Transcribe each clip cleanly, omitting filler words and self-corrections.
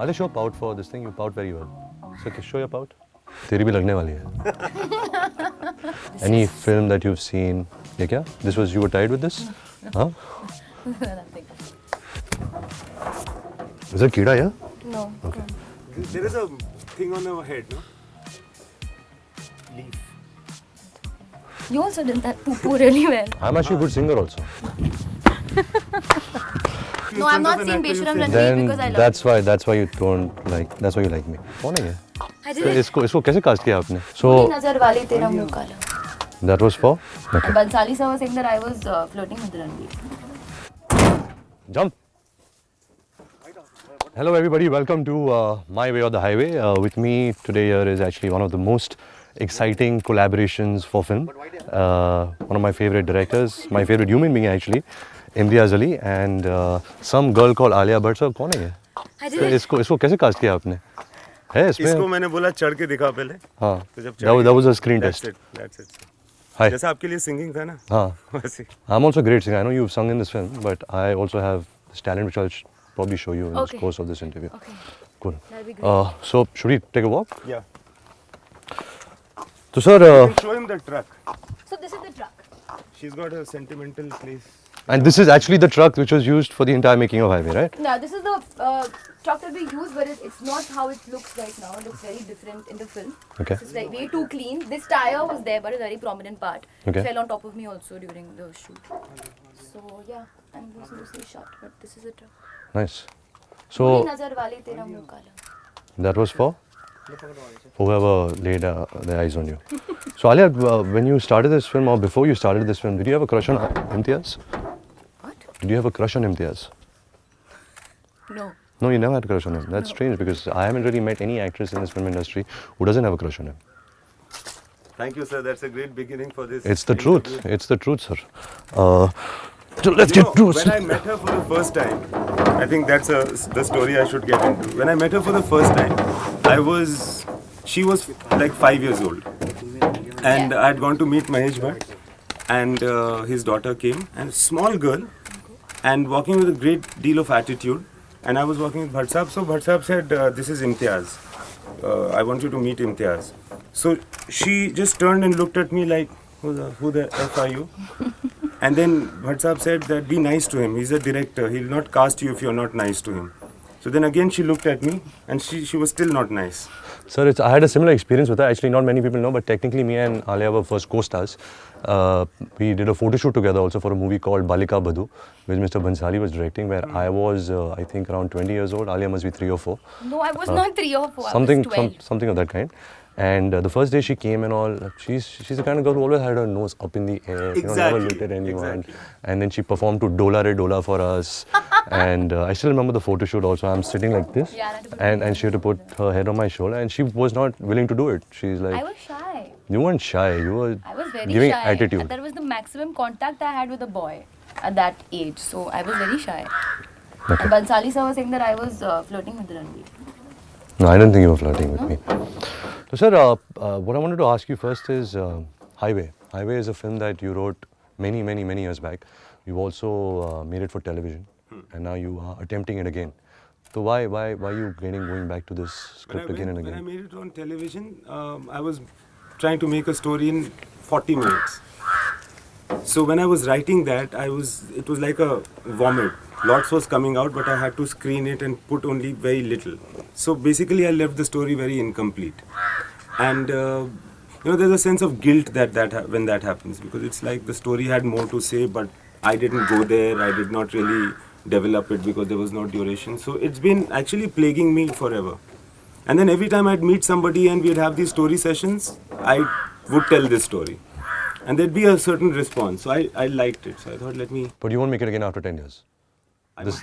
Alia, show pout for this thing. You pout very well. So, show your pout. तेरी भी लगने वाली है. Any film that you've seen? ये क्या? This was, you were tied with this? Huh? Nothing. Is there कीड़ा here? No. Okay. There is a thing on our head, no? Leaf. You also did that poo-poo really well. I'm actually a good singer also. No, I'm not saying Besharam Ranbir Then because I love that's why you don't like, that's why you like me. कौन है ये? I तो did it. इसको कैसे cast किया आपने? So नजर वाली तेरा मुंह काला. that was for? Okay. Bansali sir was saying that I was flirting with Ranbir. Jump. Hello everybody, welcome to My Way or the Highway. With me today here is actually one of the most exciting collaborations for film. One of my favorite directors, my favorite human being actually, Imtiaz Ali, and some girl called Alia Bhatt. So कौन है ये? I did तो it. इसको कैसे cast किया आपने? है इसमें? इसको मैंने बोला चढ़ के दिखा पहले. हाँ. तो जब That was a screen that's test. That's it. Hi. जैसा आपके लिए सिंगिंग था ना. हाँ. वैसे. I'm also a great singer. I know you've sung in this film, but I also have this talent which I'll probably show you in Okay. the course of this interview. Okay. Cool. That'll be great. So should we take a walk? Yeah. So sir, You can show him the truck. So this is the truck. She's got a sentimental place. and this is actually the truck which was used for the entire making of Highway, right? Now this is the truck that we use, but it's not how it looks right now. It looks very different in the film. Okay. It's like way too clean. This tire was there, but a very prominent part. Okay. It fell on top of me also during the shoot. So yeah, I'm using this shot, but this is the truck. Nice. पूरी So नजर वाली तेरा मुंह काला. that was for whoever laid their eyes on you. So Alia, when you started this film or before you started this film, did you have a crush on Imtiaz? What? Did you have a crush on Imtiaz? No. No, you never had a crush on him. That's strange because I haven't really met any actress in this film industry who doesn't have a crush on him. Thank you, sir. That's a great beginning for this. It's the interview. truth. It's the truth, sir. So let's You get know, to when I met her for the first time, I think that's the story I should get into. When I met her for the first time, she was like 5 years old. And Yeah. I had gone to meet Mahesh Bhatt and his daughter came, and a small girl and walking with a great deal of attitude. And I was walking with Bhatt Sahab, so Bhatt Sahab said, this is Imtiaz. I want you to meet Imtiaz. So she just turned and looked at me like, who the F are you? And then Bhatt Sahab said that be nice to him. He's a director. He'll not cast you if you're not nice to him. So then again she looked at me and she was still not nice. Sir, I had a similar experience with her. Actually, not many people know, but technically me and Alia were first co-stars. We did a photo shoot together also for a movie called Balika Badhu, which Mr. Bhansali was directing, where I was, I think, around 20 years old. Alia must be 3 or 4. No, I was not 3 or 4. Something, I was 12. something of that kind. And the first day she came and all, she's the kind of girl who always had her nose up in the air, you know, never Exactly, looked at anyone. exactly. And then she performed to Dola Re Dola for us. And I still remember the photo shoot also. I'm sitting like this, Yeah, I had to put and she had to put her head on my shoulder, and she was not willing to do it. She's like, I was shy. you weren't shy, you were I was very giving shy. attitude. That was the maximum contact I had with a boy at that age. So I was very shy. Okay. And Bansali sir was saying that I was flirting with Ranbir. No, I didn't think you were flirting with me. So, sir, what I wanted to ask you first is Highway. Highway is a film that you wrote many, many, many years back. You've also made it for television, and now you are attempting it again. So why are you going back to this script again and When I again? made it on television, I was trying to make a story in 40 minutes. So when I was writing that, it was like a vomit. Lots was coming out, but I had to screen it and put only very little. So basically, I left the story very incomplete. And there's a sense of guilt when that happens, because it's like the story had more to say, but I didn't go there. I did not really develop it because there was no duration. So it's been actually plaguing me forever. And then every time I'd meet somebody and we'd have these story sessions, I would tell this story. And there'd be a certain response. So I liked it. So I thought, let me... But you won't make it again after 10 years.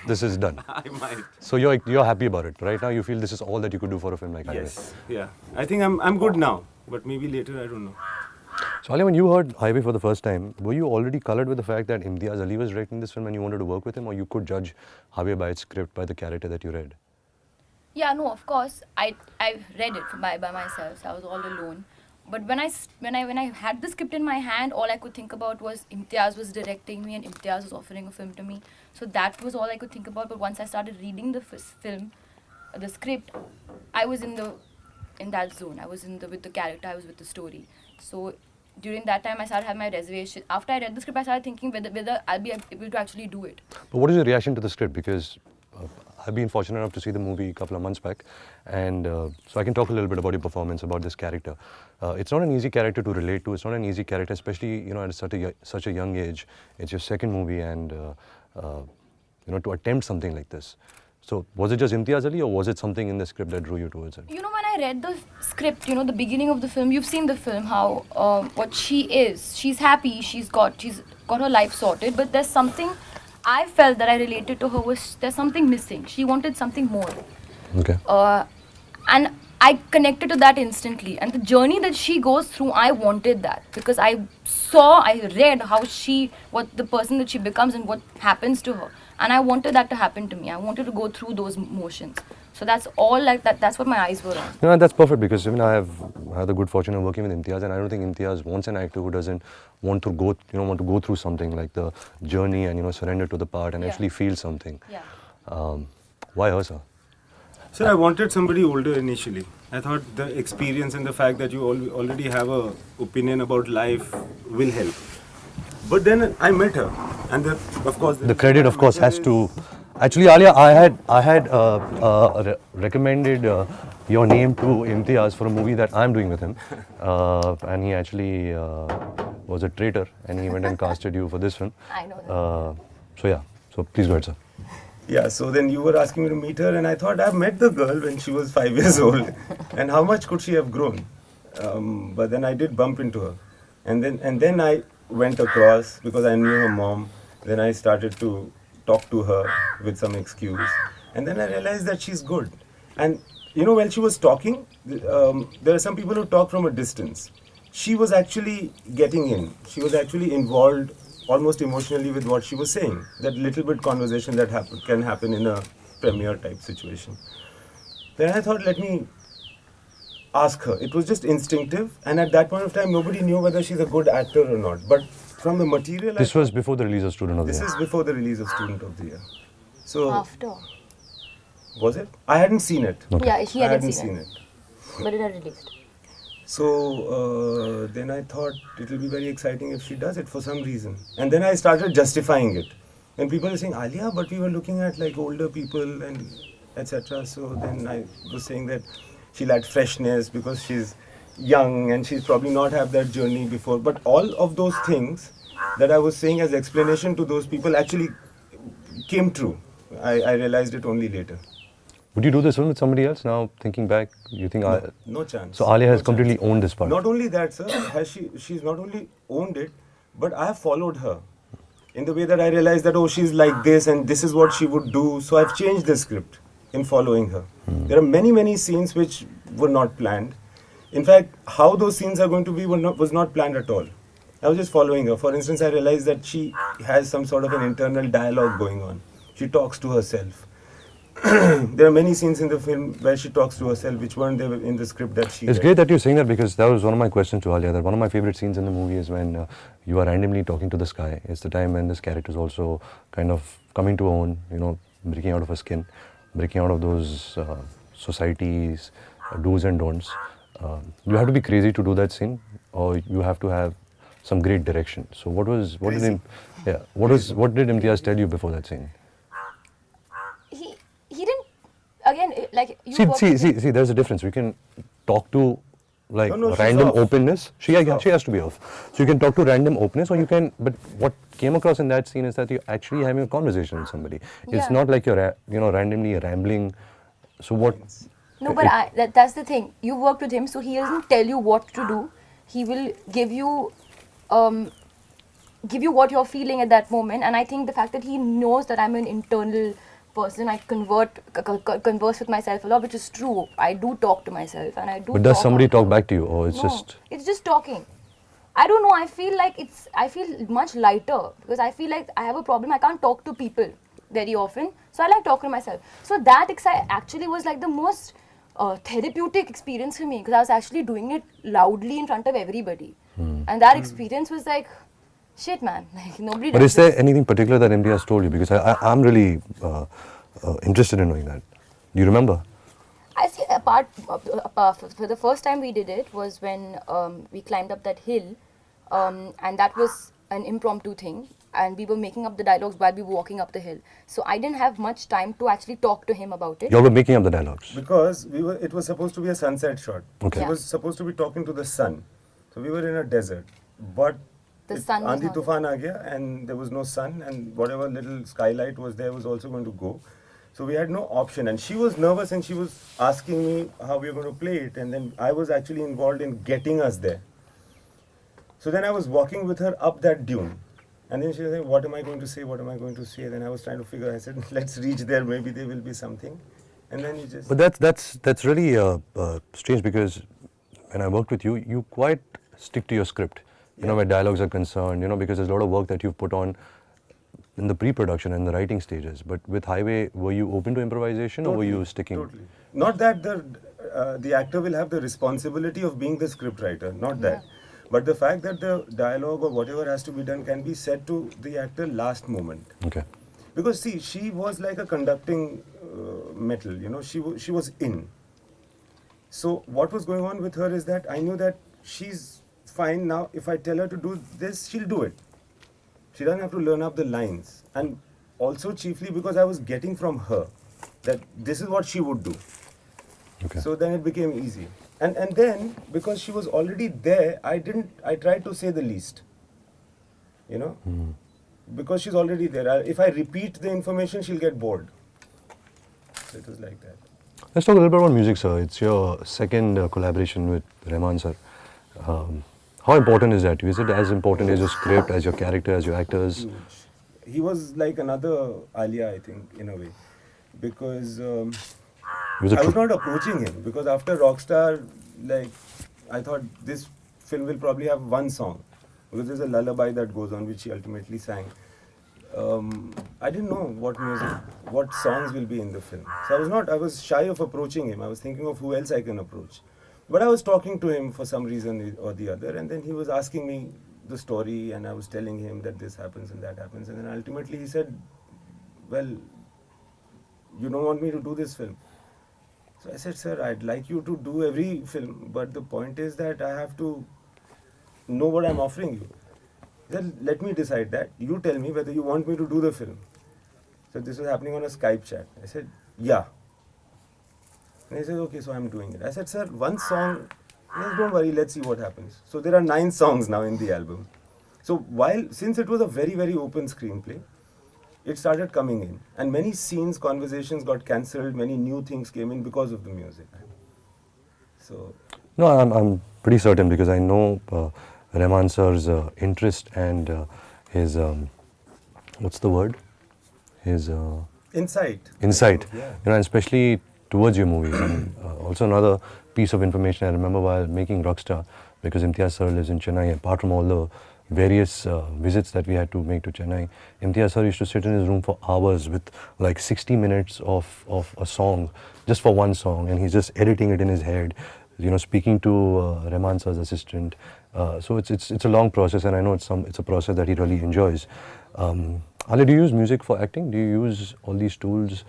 This is done. I might. So you're happy about it right now. You feel this is all that you could do for a film like Highway. Yes. Yeah. I think I'm good now. But maybe later, I don't know. So Alia, when you heard Highway for the first time, were you already colored with the fact that Imtiaz Ali was directing this film and you wanted to work with him, or you could judge Highway by its script, by the character that you read? Yeah, no, of course. I read it by myself. So I was all alone. But when I had the script in my hand, all I could think about was Imtiaz was directing me and Imtiaz was offering a film to me. So that was all I could think about. But once I started reading the film, the script, I was in that zone. I was with the character. I was with the story. So during that time, I started having my reservation. After I read the script, I started thinking whether I'll be able to actually do it. But what is your reaction to the script? Because I've been fortunate enough to see the movie a couple of months back, and so I can talk a little bit about your performance, about this character. It's not an easy character to relate to. It's not an easy character, especially at such a young age. It's your second movie, and to attempt something like this. So was it just Imtiaz Ali, or was it something in the script that drew you towards it? When I read the script, the beginning of the film, you've seen the film, how what she is. She's happy, she's got her life sorted, but there's something I felt that I related to her was there's something missing. She wanted something more. Okay. And I connected to that instantly. And the journey that she goes through, I wanted that. Because I read what the person that she becomes and what happens to her. And I wanted that to happen to me. I wanted to go through those motions. So that's all like that. That's what my eyes were on. That's perfect, because I have had the good fortune of working with Imtiaz, and I don't think Imtiaz wants an actor who doesn't want to go through something like the journey and surrender to the part and actually feel something. Yeah. Why her, sir? Sir, I wanted somebody older initially. I thought the experience and the fact that you already have a opinion about life will help. But then I met her, and of course the credit, of course, has to. Actually, Alia, I had recommended your name to Imtiaz for a movie that I'm doing with him, and he actually was a traitor, and he went and casted you for this film. I know that. So please go ahead, sir. Yeah, so then you were asking me to meet her, and I thought I've met the girl when she was 5 years old, and how much could she have grown? But then I did bump into her, and then I went across because I knew her mom. Then I started to talk to her with some excuse, and then I realized that she's good. And when she was talking, there are some people who talk from a distance. She was actually getting in. She was actually involved almost emotionally with what she was saying. That little bit conversation that can happen in a premiere type situation. Then I thought, let me ask her. It was just instinctive, and at that point of time, nobody knew whether she's a good actor or not. But from the material, this was before the release of Student of the Year. This is before the release of Student of the Year. So After. Was it? I hadn't seen it. Okay. Yeah, he hadn't hadn't seen it. But it had released. So then I thought it will be very exciting if she does it for some reason. And then I started justifying it. And people are saying, Alia, but we were looking at like older people and etc. So then I was saying that she lacked freshness because she's young and she's probably not had that journey before. But all of those things that I was saying as explanation to those people actually came true. I realized it only later. Would you do this film with somebody else now, thinking back? You think No chance. So Alia has No completely chance. owned this part. Not only that, sir, she's not only owned it, but I have followed her in the way that I realized that, oh, she's like this and this is what she would do. So I've changed the script in following her. There are many, many scenes which were not planned. In fact, how those scenes are going to be was not planned at all. I was just following her. For instance, I realized that she has some sort of an internal dialogue going on. She talks to herself. There are many scenes in the film where she talks to herself, which weren't there in the script that she It's read. great that you're saying that, because that was one of my questions to Alia. That one of my favorite scenes in the movie is when you are randomly talking to the sky. It's the time when this character is also kind of coming to her own, breaking out of her skin, breaking out of those society's do's and don'ts. You have to be crazy to do that scene, or you have to have some great direction. So what did Imtiaz tell you before that scene? He didn't, again, like you See, there's a difference. We can talk to like No, she's random off. openness. She off. has to be off. So you can talk to random openness, or you can. But what came across in that scene is that you're actually having a conversation with somebody. It's Yeah. not like you're randomly rambling. So what? No, but that's the thing. You worked with him, so he doesn't tell you what to do. He will give you what you're feeling at that moment. And I think the fact that he knows that I'm an internal person, I converse with myself a lot, which is true. I do talk to myself, and I do. But does talk somebody out talk loud. back to you, or it's No, just? it's just talking. I don't know. I feel much lighter because I feel like I have a problem. I can't talk to people very often, so I like talking to myself. So that actually was like the most therapeutic experience for me, because I was actually doing it loudly in front of everybody, and that experience was like, shit, man, like nobody. But does is there this. anything particular that Imtiaz told you? Because I'm really interested in knowing that. Do you remember? apart for the first time we did it was when we climbed up that hill, and that was an impromptu thing, and we were making up the dialogues while we were walking up the hill. So I didn't have much time to actually talk to him about it. You were making up the dialogues. Because it was supposed to be a sunset shot. Okay. He was supposed to be talking to the sun. So we were in a desert, but The sun was Aandhi not Tufan aa gaya, and there was no sun, and whatever little skylight was there was also going to go. So we had no option, and she was nervous, and she was asking me how we were going to play it, and then I was actually involved in getting us there. So then I was walking with her up that dune, and then she was saying, "What am I going to say? What am I going to say?" Then I was trying to figure. I said, "Let's reach there. Maybe there will be something." And then you just. But that's really strange, because when I worked with you, you quite stick to your script. You know, where dialogues are concerned. You know, because there's a lot of work that you've put on in the pre-production and the writing stages. But with Highway, were you open to improvisation, or were you sticking? Totally. Not that the actor will have the responsibility of being the script writer. Not that. But the fact that the dialogue or whatever has to be done can be said to the actor last moment. Okay. Because see, she was like a conducting metal, you know, she was in. So what was going on with her is that I knew that she's fine now. If I tell her to do this, she'll do it. She doesn't have to learn up the lines. And also chiefly because I was getting from her that this is what she would do. Okay. So then it became easy. And then because she was already there, I tried to say the least. You know? Because she's already there. If I repeat the information, she'll get bored. So it was like that. Let's talk a little bit about music, sir. It's your second collaboration with Rahman, sir. How important is that? Is it as important as your script, as your character, as your actors? Huge. He was like another Alia, I think, in a way. Because Was it I was true? not approaching him. Because after Rockstar, like, I thought this film will probably have one song. Because there's a lullaby that goes on, which he ultimately sang. I didn't know what songs will be in the film. So I was shy of approaching him. I was thinking of who else I can approach. But I was talking to him for some reason or the other, and then he was asking me the story, and I was telling him that this happens and that happens, and then ultimately he said, "Well, you don't want me to do this film." So I said, "Sir, I'd like you to do every film, but the point is that I have to know what I'm offering you. Then let me decide that. You tell me whether you want me to do the film." So this was happening on a Skype chat. I said, "Yeah." And he said, "Okay, so I'm doing it." I said, "Sir, one song, yes, don't worry, let's see what happens." So there are 9 songs now in the album. So since it was a very, very open screenplay, it started coming in. And many scenes, conversations got cancelled, many new things came in because of the music. So. No, I'm pretty certain, because I know Rahman sir's interest and his, what's the word? His Insight. insight, Yeah. you know, and especially towards your movies. And also another piece of information I remember while making Rockstar, because Imtiaz sir lives in Chennai, apart from all the various visits that we had to make to Chennai, Imtiaz sir used to sit in his room for hours with like 60 minutes of a song, just for one song, and he's just editing it in his head, you know, speaking to Rahman sir's assistant. So it's a long process, and I know it's a process that he really enjoys. Ali, do you use music for acting? Do you use all these tools?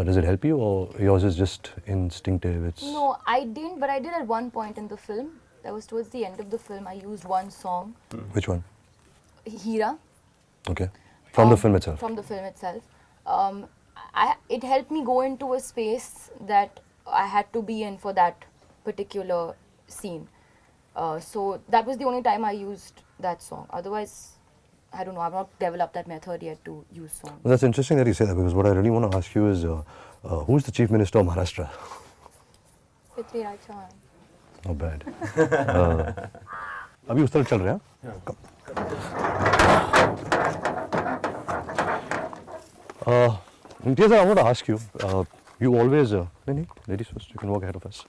Does it help you, or yours is just instinctive? No, I didn't, but I did at one point in the film. That was towards the end of the film. I used one song, Which one? Hira. Okay. From the film itself. From the film itself. It helped me go into a space that I had to be in for that particular scene. So that was the only time I used that song. Otherwise, I don't know, I've not developed that method yet to use songs. Well, that's interesting that you say that, because what I really want to ask you is, who's the Chief Minister of Maharashtra? Prithviraj Chauhan. Not bad. अभी उस तरफ चल रहे हैं? Imtiaz, I want to ask you. You always, ladies first. You can walk ahead of us.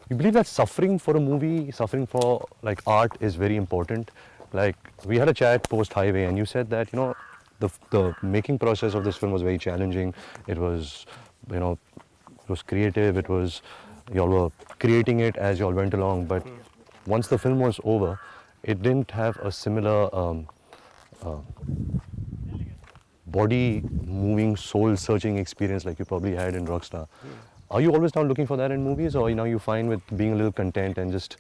You believe that suffering for a movie, suffering for like art, is very important. Like, we had a chat post Highway, and you said that, you know, the making process of this film was very challenging. It was, you know, it was creative. It was, y'all were creating it as y'all went along. But once the film was over, it didn't have a similar body moving, soul searching experience like you probably had in Rockstar. Are you always now looking for that in movies, or now you find with being a little content and just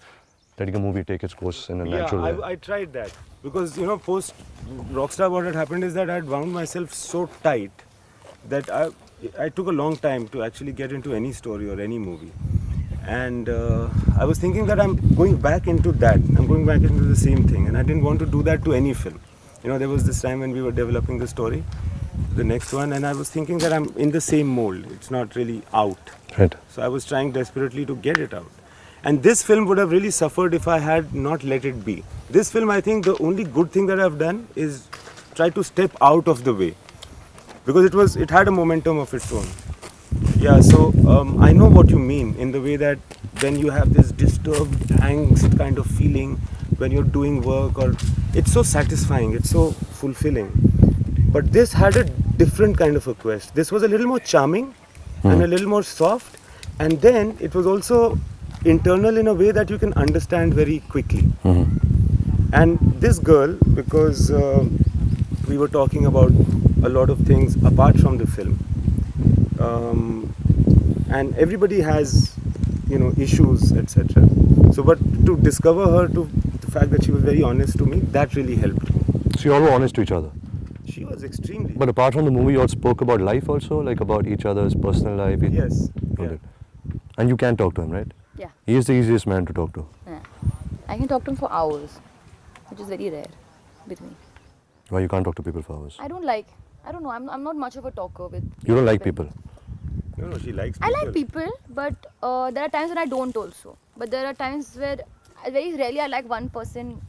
letting a movie take its course in a natural way? I tried that because post Rockstar, what had happened is that I had wound myself so tight that I took a long time to actually get into any story or any movie. And I was thinking that I'm going back into that. I'm going back into the same thing, and I didn't want to do that to any film. There was this time when we were developing the story, the next one, and I was thinking that I'm in the same mold. It's not really out. Right. So I was trying desperately to get it out. And this film would have really suffered if I had not let it be. This film, I think the only good thing that I've done is try to step out of the way. Because it had a momentum of its own. Yeah, so I know what you mean in the way that when you have this disturbed angst kind of feeling when you're doing work, or it's so satisfying, it's so fulfilling. But this had a different kind of a quest. This was a little more charming and a little more soft, and then it was also internal in a way that you can understand very quickly. And this girl, because we were talking about a lot of things apart from the film, and everybody has issues, etc. So but to discover her, to the fact that she was very honest to me, that really helped me. So you all were honest to each other? She was extremely. But apart from the movie, you all spoke about life also, like about each other's personal life? Yes. You Yeah. did. And you can talk to him, right? Yeah. He is the easiest man to talk to. Yeah. I can talk to him for hours, which is very rare with me. Why you can't talk to people for hours? I don't know, I'm not much of a talker with. You don't like people? No, she likes I people. like people, but there are times when I don't also. But there are times where very rarely I like one person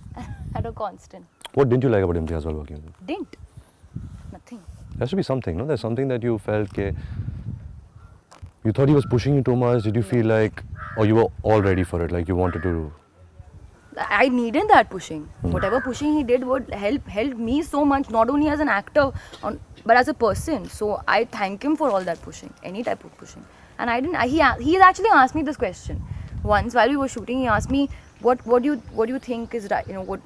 at a constant. What didn't you like about Imtiaz while working with him? Didn't. Nothing. There has to be something, no? There's something that you felt you thought he was pushing you too much. Did you feel like, or you were all ready for it, like you wanted to do? I needed that pushing. Whatever pushing he did would help me so much, not only as an actor, but as a person. So I thank him for all that pushing, any type of pushing. And he actually asked me this question once while we were shooting. He asked me, what do you think is right? What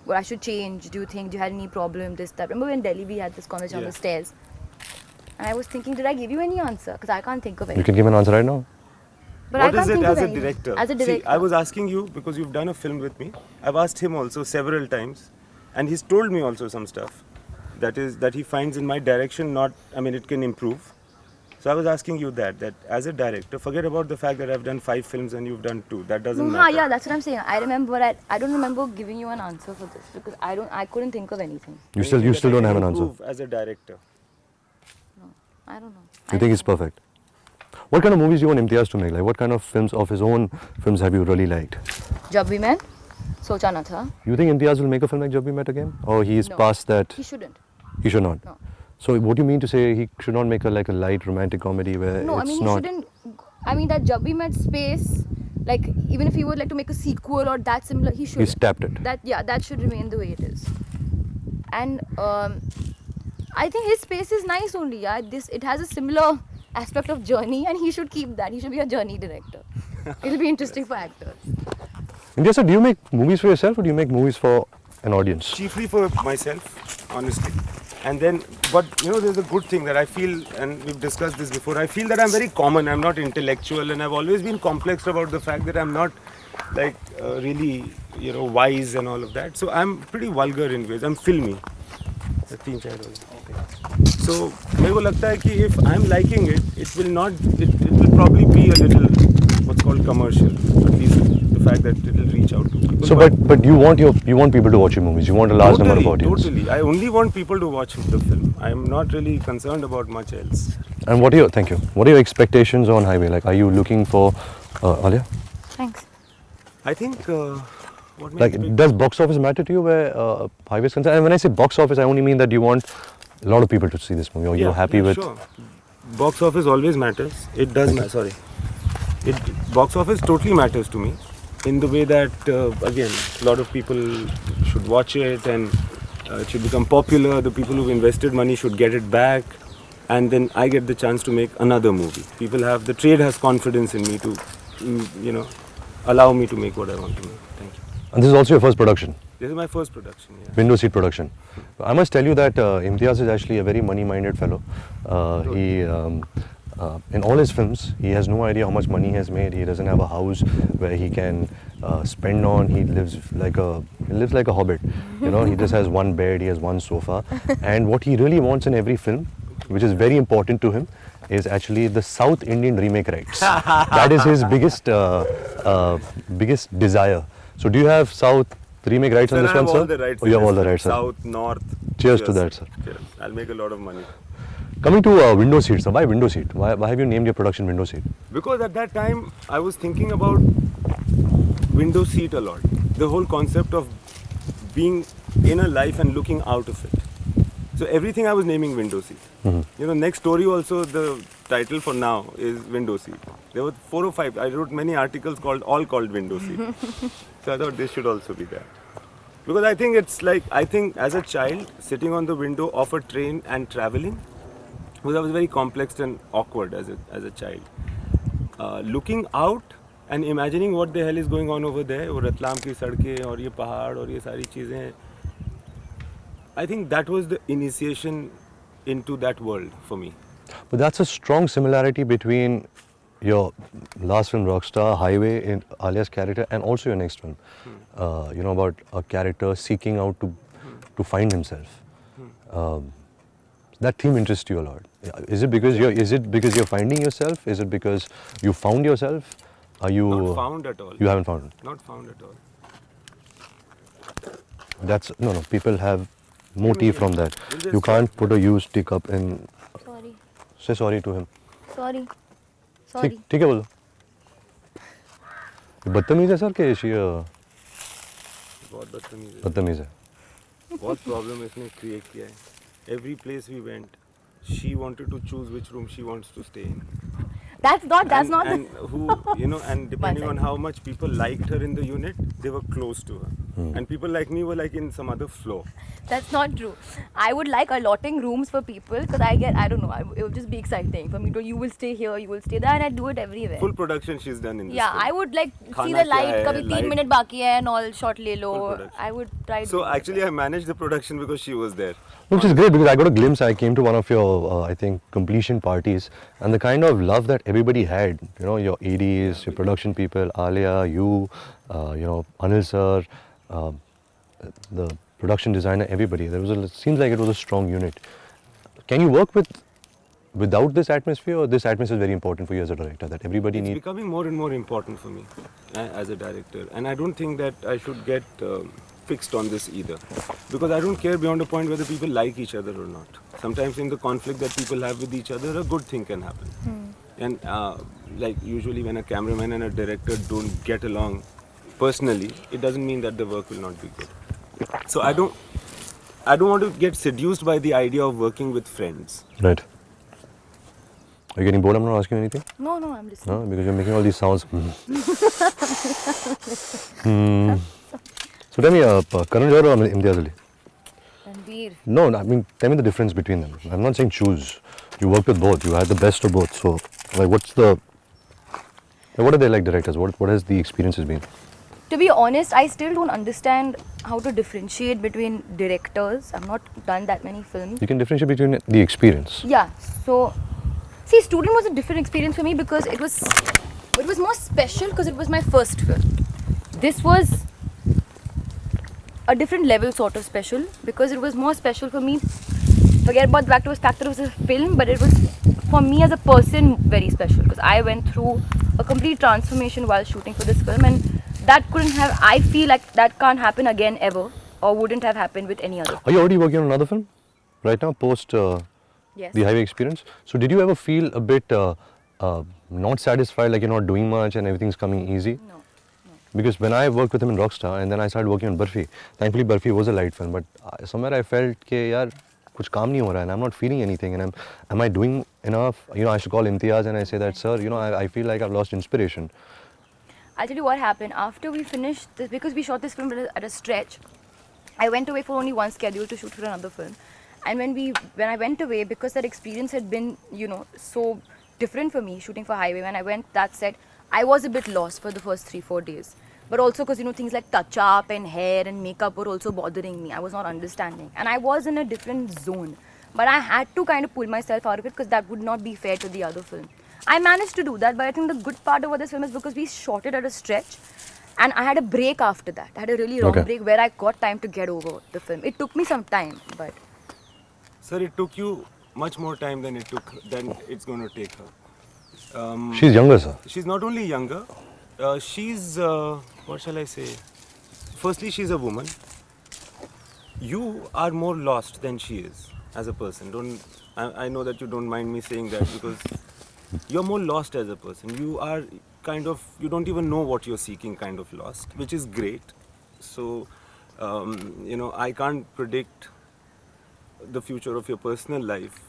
I should change? Do you had any problem? This, that. Remember when in Delhi we had this conversation on the stairs? And I was thinking, did I give you any answer? Because I can't think of any. You can give an answer right now. But What I is can't it think as of a anything. director? As a director. See, I was asking you because you've done a film with me. I've asked him also several times, and he's told me also some stuff that he finds in my direction it can improve. So I was asking you that as a director, forget about the fact that I've done 5 films and you've done 2. That doesn't matter. Yeah, that's what I'm saying. I don't remember giving you an answer for this because I couldn't think of anything. You still don't have an answer. Improve as a director. No, I don't know. You think he's perfect? What kind of movies do you want Imtiaz to make? Like what kind of films of his own films have you really liked? Jab Bhi Main, socha na tha. You think Imtiaz will make a film like Jab We Met again? Or he is No. past that? He shouldn't. He should not? No. So what do you mean to say he should not make a light romantic comedy where No, it's he not... shouldn't. That Jab Bhi Met space, like even if he would like to make a sequel or that similar, he should. He's tapped it. That should remain the way it is. And I think his space is nice only. Yeah, it has a similar aspect of journey, and he should keep that. He should be a journey director. It'll be interesting for actors. Imtiaz sir, do you make movies for yourself or do you make movies for an audience? Chiefly for myself, honestly. And then, but there's a good thing that I feel, and we've discussed this before, I feel that I'm very common, I'm not intellectual, and I've always been complexed about the fact that I'm not really, wise and all of that. So I'm pretty vulgar in ways, I'm filmy. So, मेरे को लगता है कि if I'm liking it, it will probably be a little, what's called commercial, at least the fact that it will reach out to people. So, but you want people to watch your movies. You want a large number of audience. Totally. I only want people to watch the film. I am not really concerned about much else. And thank you. What are your expectations on Highway? Like, are you looking for Alia? Thanks. I think what makes Like, does box office matter to you where Highway is concerned? And when I say box office, I only mean that you want a lot of people to see this movie, or you're happy with. Sure. Box office always matters. It does matter. Sorry. Box office totally matters to me, in the way that again, a lot of people should watch it and it should become popular. The people who've invested money should get it back, and then I get the chance to make another movie. The trade has confidence in me to, allow me to make what I want to make. Thank you. And this is also your first production. This is my first production. Yeah. Window seat production. I must tell you that Imtiaz is actually a very money-minded fellow. In all his films, he has no idea how much money he has made. He doesn't have a house where he can spend on. He lives like a hobbit. You know, he just has one bed, he has one sofa, and what he really wants in every film, which is very important to him, is actually the South Indian remake rights. That is his biggest desire. So, do you have South remake rights on Sir, this I have one, sir? all the rights. Oh, you have in all this the film. rights, sir. South, North. Cheers to that, sir. Cheers. I'll make a lot of money. Coming to window seat, sir. Why window seat? Why have you named your production window seat? Because at that time I was thinking about window seat a lot. The whole concept of being in a life and looking out of it. So everything I was naming window seat. You know, next story also, the title for now is window seat. There were 4 or 5. I wrote many articles all called window seat. So I thought this should also be that. Because I think it's like, as a child sitting on the window of a train and traveling, because I was very complex and awkward as a child. Looking out and imagining what the hell is going on over there, वो रतलाम की सड़कें और ये पहाड़ और ये सारी चीजें हैं. I think that was the initiation into that world for me. But that's a strong similarity between your last film, Rockstar, Highway, in Alia's character, and also your next film. You know, about a character seeking out to find himself. That theme interests you a lot. Is it because you're finding yourself? Is it because you found yourself? Are you Not found at all. You haven't found it. Not found at all. That's no. People have motive from that. You can't put a used teacup in. Sorry. Say sorry to him. Sorry. ठीक है बोलो. बदतमीज है sir के बहुत बदतमीज है. बदतमीज है. बहुत प्रॉब्लम इसने क्रिएट किया है. Every place we went, she wanted to choose which room she wants to stay in. That's not. And who, you know, and depending on how much people liked her in the unit, they were close to her. And people like me were like in some other floor. That's not true. I would like allotting rooms for people because I don't know, it would just be exciting for me to, you will stay here, you will stay there, and I do it everywhere. Full production she's done in this Yeah, film. I would like see Khana the kya light, hai, kabhi 3 light. minute baki hai and all shot le Full lo. production. I would try to So do that. actually I managed the production because she was there. Which is great because I got a glimpse. I came to one of your, I think, completion parties, and the kind of love that everybody had, you know, your ADs, your production people, Alia, you know, Anil sir, the production designer, everybody. Seems like it was a strong unit. Can you work without this atmosphere, or this atmosphere is very important for you as a director, that everybody It's needs? becoming more and more important for me as a director, and I don't think that I should get fixed on this either, because I don't care beyond a point whether people like each other or not. Sometimes in the conflict that people have with each other, a good thing can happen. And like usually when a cameraman and a director don't get along personally, it doesn't mean that the work will not be good. So I don't want to get seduced by the idea of working with friends. Right. Are you getting bored? I'm not asking you anything. No, I'm listening. No, because you're making all these sounds. So tell me, Karan Johar or Imtiaz Ali? Ranbir. No, I mean, tell me the difference between them. I'm not saying choose. You worked with both. You had the best of both. So, like, what are they like directors? What has the experiences been? To be honest, I still don't understand how to differentiate between directors. I've not done that many films. You can differentiate between the experience. Yeah, so see, Student was a different experience for me because it was more special because it was my first film. This was a different level sort of special because it was more special for me. Forget about the fact it was a film, but it was for me as a person very special because I went through a complete transformation while shooting for this film, and I feel like that can't happen again ever, or wouldn't have happened with any other. Are you already working on another film right now, post Yes. the Highway experience? So did you ever feel a bit not satisfied, like you're not doing much and everything's coming easy? No. Because when I worked with him in Rockstar and then I started working on Barfi, thankfully Barfi was a light film, but somewhere I felt that yaar, kuch kaam nahi ho raha, and I'm not feeling anything, and am I doing enough? You know, I should call Imtiaz and I say that, sir, you know, I feel like I've lost inspiration. I'll tell you what happened. After we finished this, because we shot this film at a stretch, I went away for only one schedule to shoot for another film. And when I went away, because that experience had been, you know, so different for me shooting for Highway, when I went that set, I was a bit lost for the first 3-4 days. But also because, things like touch up and hair and makeup were also bothering me. I was not understanding. And I was in a different zone. But I had to kind of pull myself out of it because that would not be fair to the other film. I managed to do that, but I think the good part about this film is because we shot it at a stretch. And I had a break after that. I had a really long break where I got time to get over the film. It took me some time, but... Sir, it took you much more time than it's going to take her. She's younger, sir. She's not only younger, she's, what shall I say? Firstly, she's a woman. You are more lost than she is as a person. I know that you don't mind me saying that because you're more lost as a person. You are you don't even know what you're seeking, kind of lost, which is great. So, I can't predict the future of your personal life.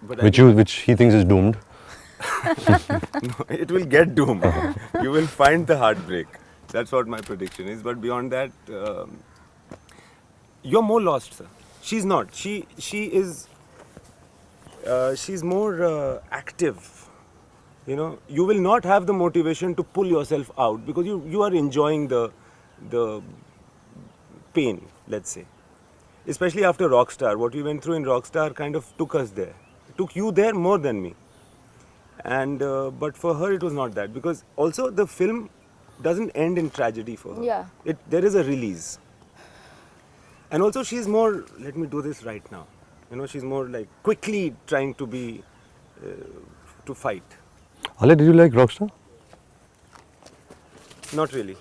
But Which he thinks is doomed. No, it will get doomed. You will find the heartbreak. That's what my prediction is. But beyond that, you're more lost, sir. She's not. She is. She's more active. You will not have the motivation to pull yourself out because you are enjoying the pain, let's say. Especially after Rockstar, what we went through in Rockstar kind of took us there. It took you there more than me. And but for her it was not that, because also the film doesn't end in tragedy for her. Yeah. There is a release. And also she's more, let me do this right now. She's more like quickly trying to be, to fight. Alia, did you like Rockstar? Not really.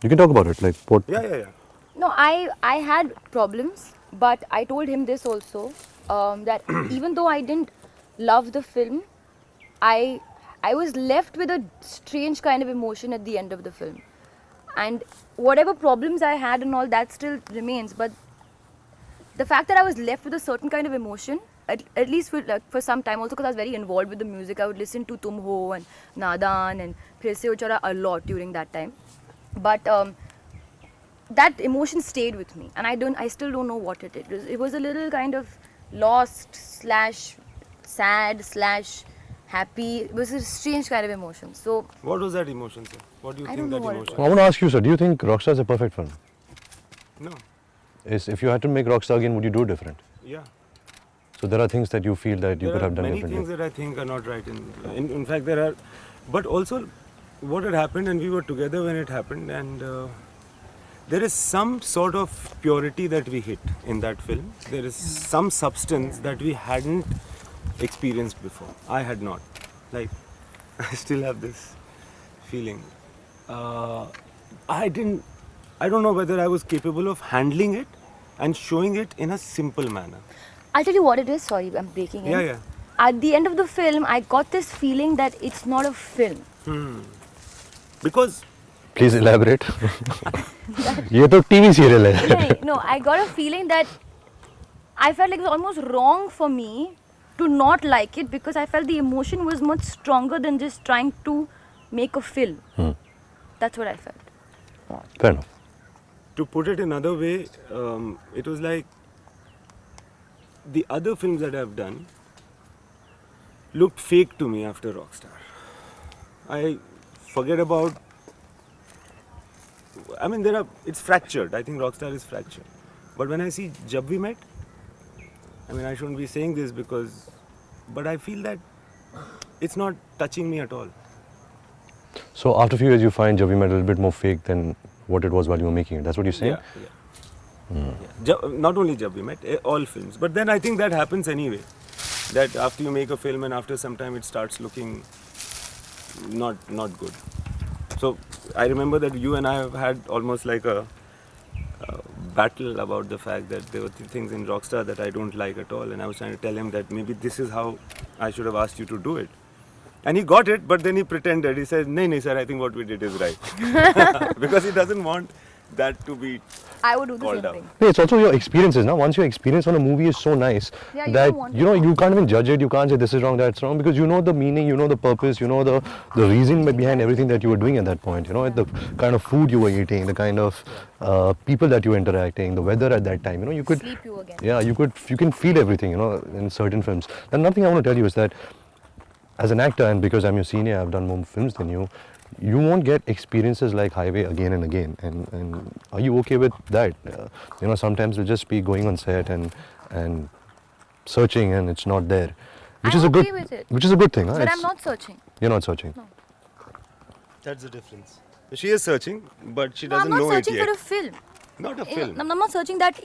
You can talk about it, like what? Yeah. No, I had problems, but I told him this also, that even though I didn't love the film, I was left with a strange kind of emotion at the end of the film. And whatever problems I had and all that still remains, but the fact that I was left with a certain kind of emotion, at least for some time, also because I was very involved with the music, I would listen to Tum Ho and Nadan and Phir Se Uchara a lot during that time. But that emotion stayed with me, and I still don't know what it is. It was a little kind of lost / sad / happy. It was a strange kind of emotion. So what was that emotion, sir? What do you think that emotion? I want to ask you, sir, do you think Rockstar is a perfect film? No. If you had to make Rockstar again, would you do it different? Yeah. So there are things that you feel that you could have done many differently. things that I think are not right. In fact, there are, but also what had happened, and we were together when it happened, and there is some sort of purity that we hit in that film. There is some substance that we hadn't experienced before. I had not. Like, I still have this feeling. I don't know whether I was capable of handling it and showing it in a simple manner. I'll tell you what it is. Sorry, I'm breaking in. Yeah. At the end of the film, I got this feeling that it's not a film. Because... Please elaborate. ये तो TV serial है. No, I got a feeling that I felt like it was almost wrong for me to not like it, because I felt the emotion was much stronger than just trying to make a film. That's what I felt. Fair enough. To put it another way, it was like the other films that I've done looked fake to me after Rockstar. I forget about... I mean, it's fractured. I think Rockstar is fractured. But when I see Jab We Met, I mean, I shouldn't be saying this but I feel that it's not touching me at all. So after a few years, you find Jab We Met a little bit more fake than what it was while you were making it. That's what you're saying? Yeah. Not only Jab We Met, all films. But then I think that happens anyway. That after you make a film and after some time it starts looking not good. So I remember that you and I have had almost like a battle about the fact that there were things in Rockstar that I don't like at all, and I was trying to tell him that maybe this is how I should have asked you to do it. And he got it, but then he pretended. He said, "No, sir, I think what we did is right." Because he doesn't want that to be I would do the called same out. thing. It's also your experiences now. Once your experience on a movie is so nice Yeah, you that don't want you can't even judge it. You can't say this is wrong, that's wrong, because you know the meaning, you know the purpose, you know the reason behind everything that you were doing at that point. The kind of food you were eating, the kind of people that you were interacting, the weather at that time. You could Sleep you again. Yeah, you can feel everything. In certain films. And another thing I want to tell you is that as an actor, and because I'm your senior, I've done more films than you. you won't get experiences like Highway again and again. And are you okay with that? Sometimes we'll just be going on set and searching and it's not there. Which I'm is a okay good, with it. Which is a good thing. But I'm not searching. You're not searching. No. That's the difference. She is searching, but she No, I'm doesn't know not it searching yet. for a film. Not a film. I'm not searching that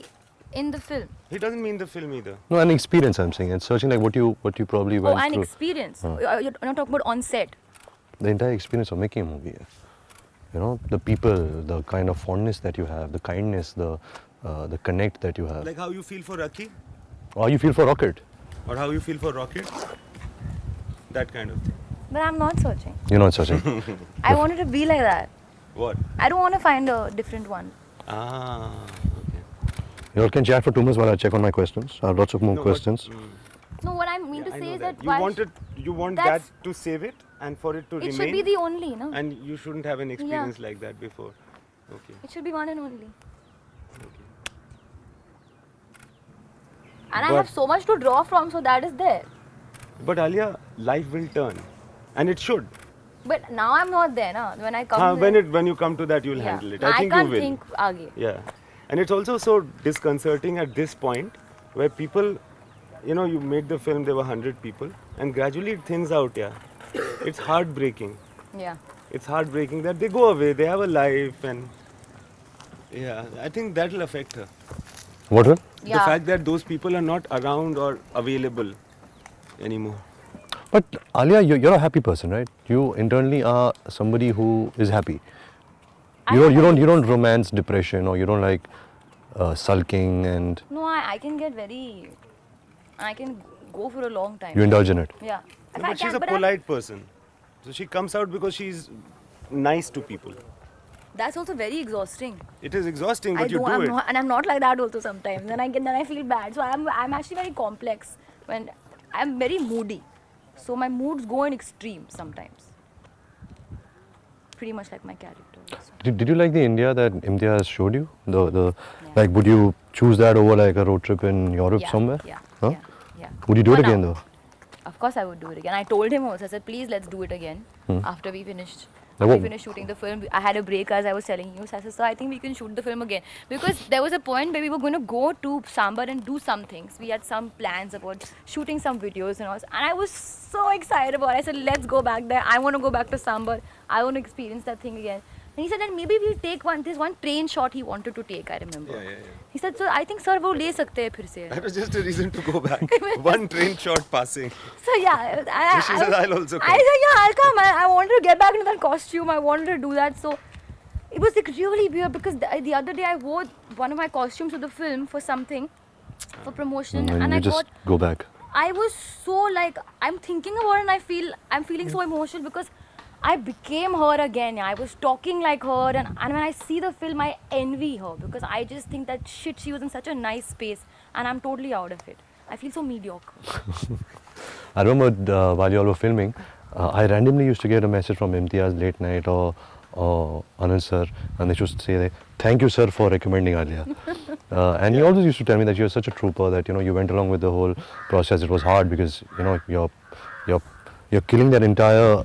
in the film. He doesn't mean the film either. No, an experience I'm saying. And searching like what you probably went Oh, an through. experience. You're not talking about on set. The entire experience of making a movie. The people, the kind of fondness that you have, the kindness, the connect that you have. Like how you feel for Raki, Or you feel for Rocket. or how you feel for Rocket. That kind of thing. But I'm not searching. You're not searching. I wanted to be like that. What? I don't want to find a different one. Ah. Okay. You all can chat for 2 minutes while I check on my questions. I have lots of more No, questions. No, what I mean to I say know is that. that You want that that's- to save it and for it to it remain. should be the only, no? And you shouldn't have an experience like that before. Okay. It should be one and only. Okay. And I But- have so much to draw from, so that is there. But Alia, life will turn, and it should. But now I'm not there, no? When I come When you come to that, you'll yeah. handle it. I think can't you will. think aage. Yeah, and it's also so disconcerting at this point where people, you made the film, there were 100 people, and gradually it thins out. Yeah, it's heartbreaking. Yeah. It's heartbreaking that they go away, they have a life, and yeah, I think that'll affect her. What will? Yeah. The fact that those people are not around or available anymore. But Alia, you're a happy person, right? You internally are somebody who is happy. You don't romance depression, or you don't like sulking, and No, I can get I can go for a long time. you indulge in it. Yeah. If No, I but she's can, a polite person. So she comes out because she's nice to people. That's also very exhausting. It is exhausting, but I you do, do I'm it. not, and I'm not like that also sometimes. Then I feel bad. So I'm actually very complex. When I'm very moody, so my moods go in extremes sometimes. Pretty much like my character. Also. Did you like the India that Imtiaz showed you? Like, would you choose that over like a road trip in Europe somewhere? Yeah. Huh? Yeah. Would you do it For again now. though? Of course, I would do it again. I told him also. I said, please, let's do it again after we finished. Now We what- finished shooting the film. I had a break, as I was telling you. So I said, so I think we can shoot the film again. Because there was a point where we were going to go to Sambar and do some things. We had some plans about shooting some videos and all. And I was so excited about it. I said, let's go back there. I want to go back to Sambar. I want to experience that thing again. And he said that maybe we'll take this one train shot he wanted to take, I remember. Yeah. He said, so I think, sir, wo le sakte hai phir se. That was just a reason to go back. One train shot passing. So yeah, She said, I'll also come. I said, yeah, I'll come. I wanted to get back into that costume. I wanted to do that. So it was like really weird because the other day I wore one of my costumes to the film for something, for promotion, And and you I just got. go back. I was so like, I'm thinking about it and I'm feeling so emotional because I became her again. I was talking like her, and when I see the film, I envy her because I just think that shit, she was in such a nice space and I'm totally out of it. I feel so mediocre. I remember while you all were filming, I randomly used to get a message from Imtiaz late night or Anand sir, and they used to say, thank you sir for recommending Alia. And he always used to tell me that you're such a trooper, that you went along with the whole process. It was hard because you're killing that entire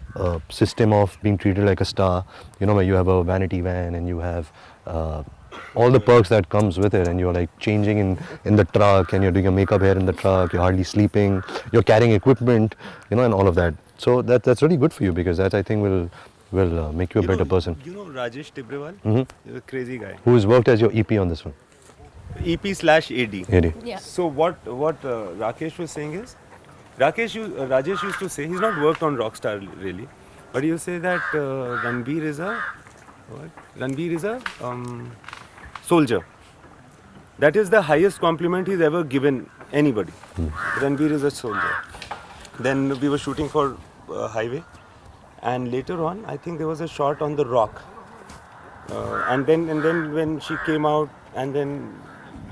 system of being treated like a star, where you have a vanity van and you have all the perks that comes with it, and you're like changing in the truck, and you're doing your makeup hair in the truck, you're hardly sleeping, you're carrying equipment, and all of that. So that's really good for you, because that I think will make you a better person. You know Rajesh Tibrewal? He's a crazy guy. Who has worked as your EP on this one? EP/AD. AD. Yeah. So what Rakesh was saying is, Rajesh used to say, he's not worked on Rockstar really, but he used to say that Ranbir is a soldier. That is the highest compliment he's ever given anybody. Ranbir is a soldier. Then we were shooting for Highway, and later on, I think there was a shot on the rock, and then when she came out, and then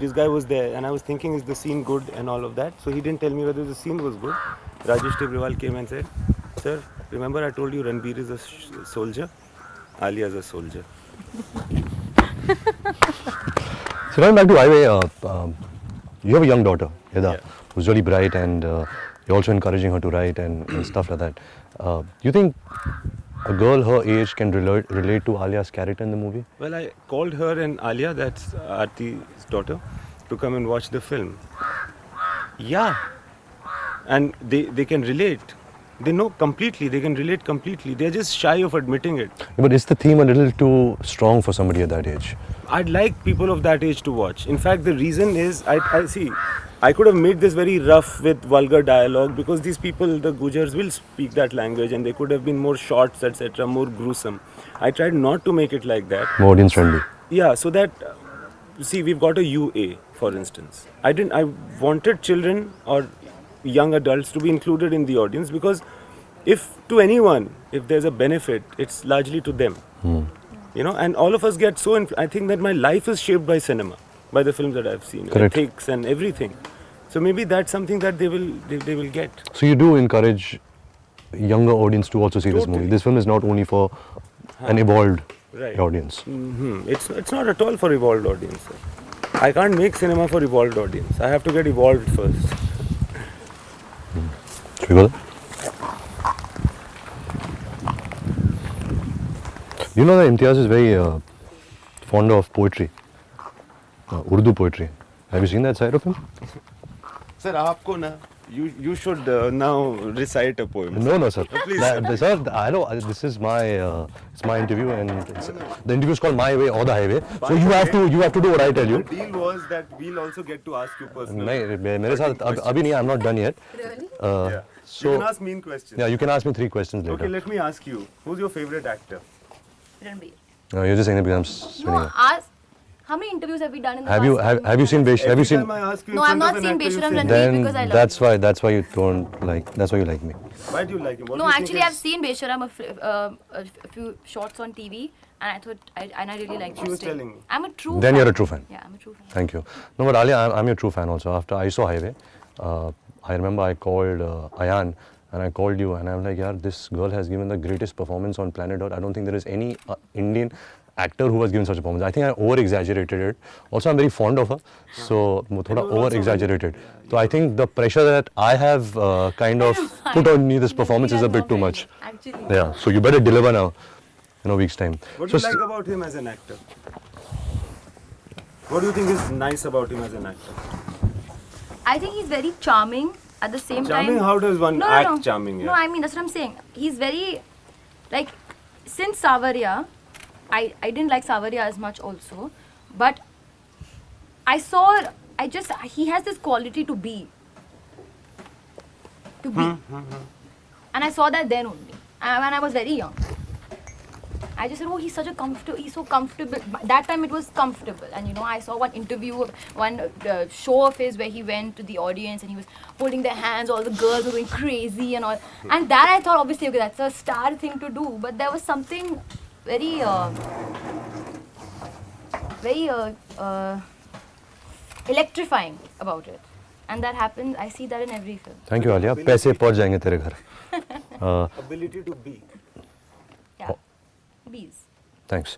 this guy was there, and I was thinking, is the scene good and all of that? So he didn't tell me whether the scene was good. Rajesh Tibrewal came and said, sir, remember I told you Ranbir is a soldier? Alia is a soldier. So going back to Highway, you have a young daughter, Hida, Yeah. who's really bright, and you're also encouraging her to write and stuff like that. You think a girl her age can relate to Alia's character in the movie? Well, I called her and Alia, that's Aarti's daughter, to come and watch the film. Yeah. And they can relate. They know completely, they can relate completely. They're just shy of admitting it. But is the theme a little too strong for somebody at that age? I'd like people of that age to watch. In fact, the reason is, I see, I could have made this very rough with vulgar dialogue because these people, the Gujars, will speak that language and they could have been more shots, etc., more gruesome. I tried not to make it like that. More audience friendly. Yeah, so that, see, we've got a UA, for instance. I wanted children or young adults to be included in the audience because if to anyone, if there's a benefit, it's largely to them. You know, and all of us get so, I think that my life is shaped by cinema, by the films that I've seen, Correct. ethics and everything. So maybe that's something that they will get. So you do encourage younger audience to also see this Totally. movie. This film is not only for an evolved Right. audience. It's not at all for evolved audience. Sir. I can't make cinema for evolved audience. I have to get evolved first. Should we go there? You know that Imtiaz is very fond of poetry, Urdu poetry. Have you seen that side of him? Sir, aapko na, you should now recite a poem. No, sir. Please, Sir, I know this is my it's my interview and the interview is called My Way or the Highway. So you have to do what I tell The you. deal was that we'll also get to ask you personally. नहीं मेरे साथ अभी नहीं I'm not done yet. Really? Yeah. So You can ask mean questions. yeah, you can ask me 3 questions later. Okay, let me ask you. Who's your favorite actor? Ranbir. You're just saying it because I'm sitting No, here. ask. How many interviews have we done in the Have you past? have you seen Besh? Have you Every seen? time I ask you in No, I've front not of an seen actor, you Besharam say Ranbir. no. Then because I love that's why you don't like. That's why you like me. Why do you like him? What No, do you think actually, is- I've seen Besharam a few shots on TV, and I thought I really liked She his was style. telling me. I'm a true. Then fan. you're a true fan. Yeah, I'm a true fan. Thank you. No, but Alia, I'm your true fan also. After I saw Highway, I remember I called Ayan and I called you and I'm like, yaar, this girl has given the greatest performance on planet Earth. I don't think there is any Indian actor who has given such a performance. I think I over-exaggerated it. Also, I'm very fond of her, so thoda over-exaggerated. So I think the pressure that I have kind of put on you this performance is a bit too much. Actually. Yeah, so you better deliver now in a week's time. What do So you like about him as an actor? What do you think is nice about him as an actor? I think he's very charming at the same Charming? time. How does one act charming? No, I mean that's what I'm saying. He's very, like, since Savarya, I didn't like Savarya as much also, but he has this quality to be. And I saw that then only, when I was very young. I just said, oh, he's so comfortable. That time it was comfortable. And you know, I saw one interview, one show of his where he went to the audience and he was holding their hands, all the girls were going crazy and all. And that I thought, obviously, okay, that's a star thing to do. But there was something very, electrifying about it. And that happens, I see that in every film. thank you, Alia. पैसे पहुंच जाएंगे तेरे घर. Ability to be. Yeah. Bees. Thanks.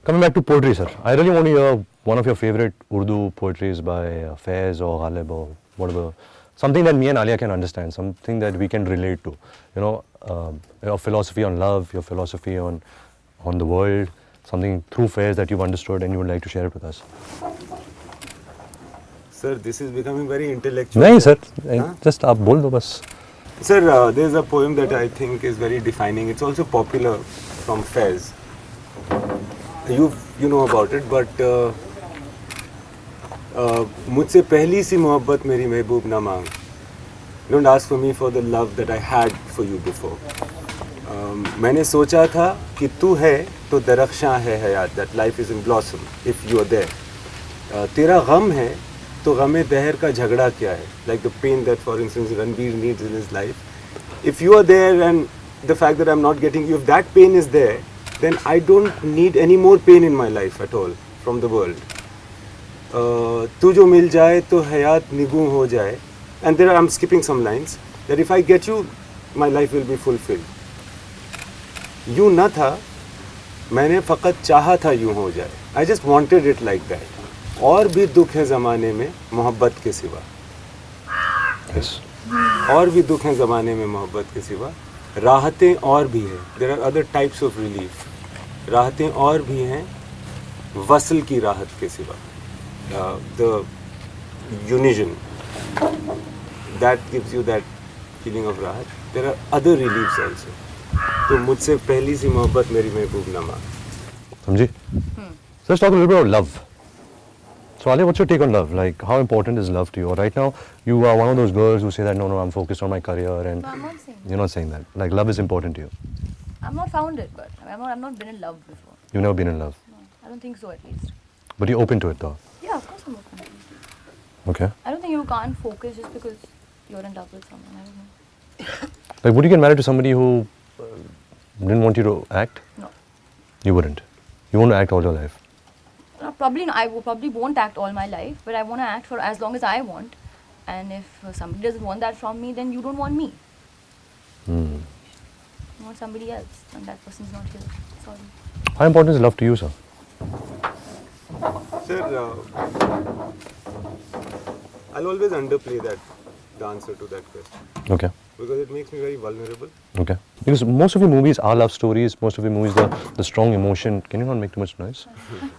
Coming back to poetry, sir. I really want to hear one of your favorite Urdu poetries by Faiz or Ghalib or whatever. Something that me and Alia can understand, something that we can relate to. You know, your philosophy on love, your philosophy on the world, something through Faiz that you've understood and you would like to share it with us. Sir, this is becoming very intellectual. नहीं sir, Huh? just आप बोल दो बस. Sir, there's a poem that I think is very defining. It's also popular from Faiz. You know about it, but मुझसे पहली सी मोहब्बत मेरी महबूब ना मांग. Don't ask for me for the love that I had for you before. मैंने सोचा था कि तू है तो दरख्शां है हयात, that life is in blossom if you are there. तेरा गम है तो गमे दहर का झगड़ा क्या है, like the pain that for instance Ranbir needs in his life. If you are there and the fact that I'm not getting you, if that pain is there, then I don't need any more pain in my life at all from the world. तू जो मिल जाए तो हयात निगूं हो जाए, and there I'm skipping some lines, that if I get you, my life will be fulfilled. यूं न था, मैंने फ़कत चाहा था यूं हो जाए. I just wanted it like that. और भी दुख है ज़माने में मोहब्बत के सिवा. Yes. और भी दुख है ज़माने में मोहब्बत के सिवा. राहतें और भी हैं. There are other types of relief. राहतें और भी हैं वसल की राहत के सिवा. The unison that gives you that feeling of राहत. There are other reliefs also. तो मुझसे पहली सी मोहब्बत मेरी महबूब ना मांग. समझी? So let's talk a little bit about love. So Alia, what's your take on love? Like, how important is love to you? Right now, you are one of those girls who say that, no, I'm focused on my career, and No, I'm not saying you're not saying that. Like, love is important to you. I'm not found it, but I've not been in love before. You've never been in love. No, I don't think so at least. But you're open to it, though. Yeah, of course I'm open to it. Okay. I don't think you can't focus just because you're in love with someone. I don't know. Like, would you get married to somebody who didn't want you to act? No. You wouldn't. You want to act all your life. Probably no, probably won't act all my life, but I want to act for as long as I want. And if somebody doesn't want that from me, then you don't want me. Hmm. You want somebody else, and that person's not here. Sorry. How important is love to you, sir? Sir, I'll always underplay the answer to that question Okay. because it makes me very vulnerable. Okay. Because most of your movies are love stories. Most of your movies, the strong emotion. Can you not make too much noise?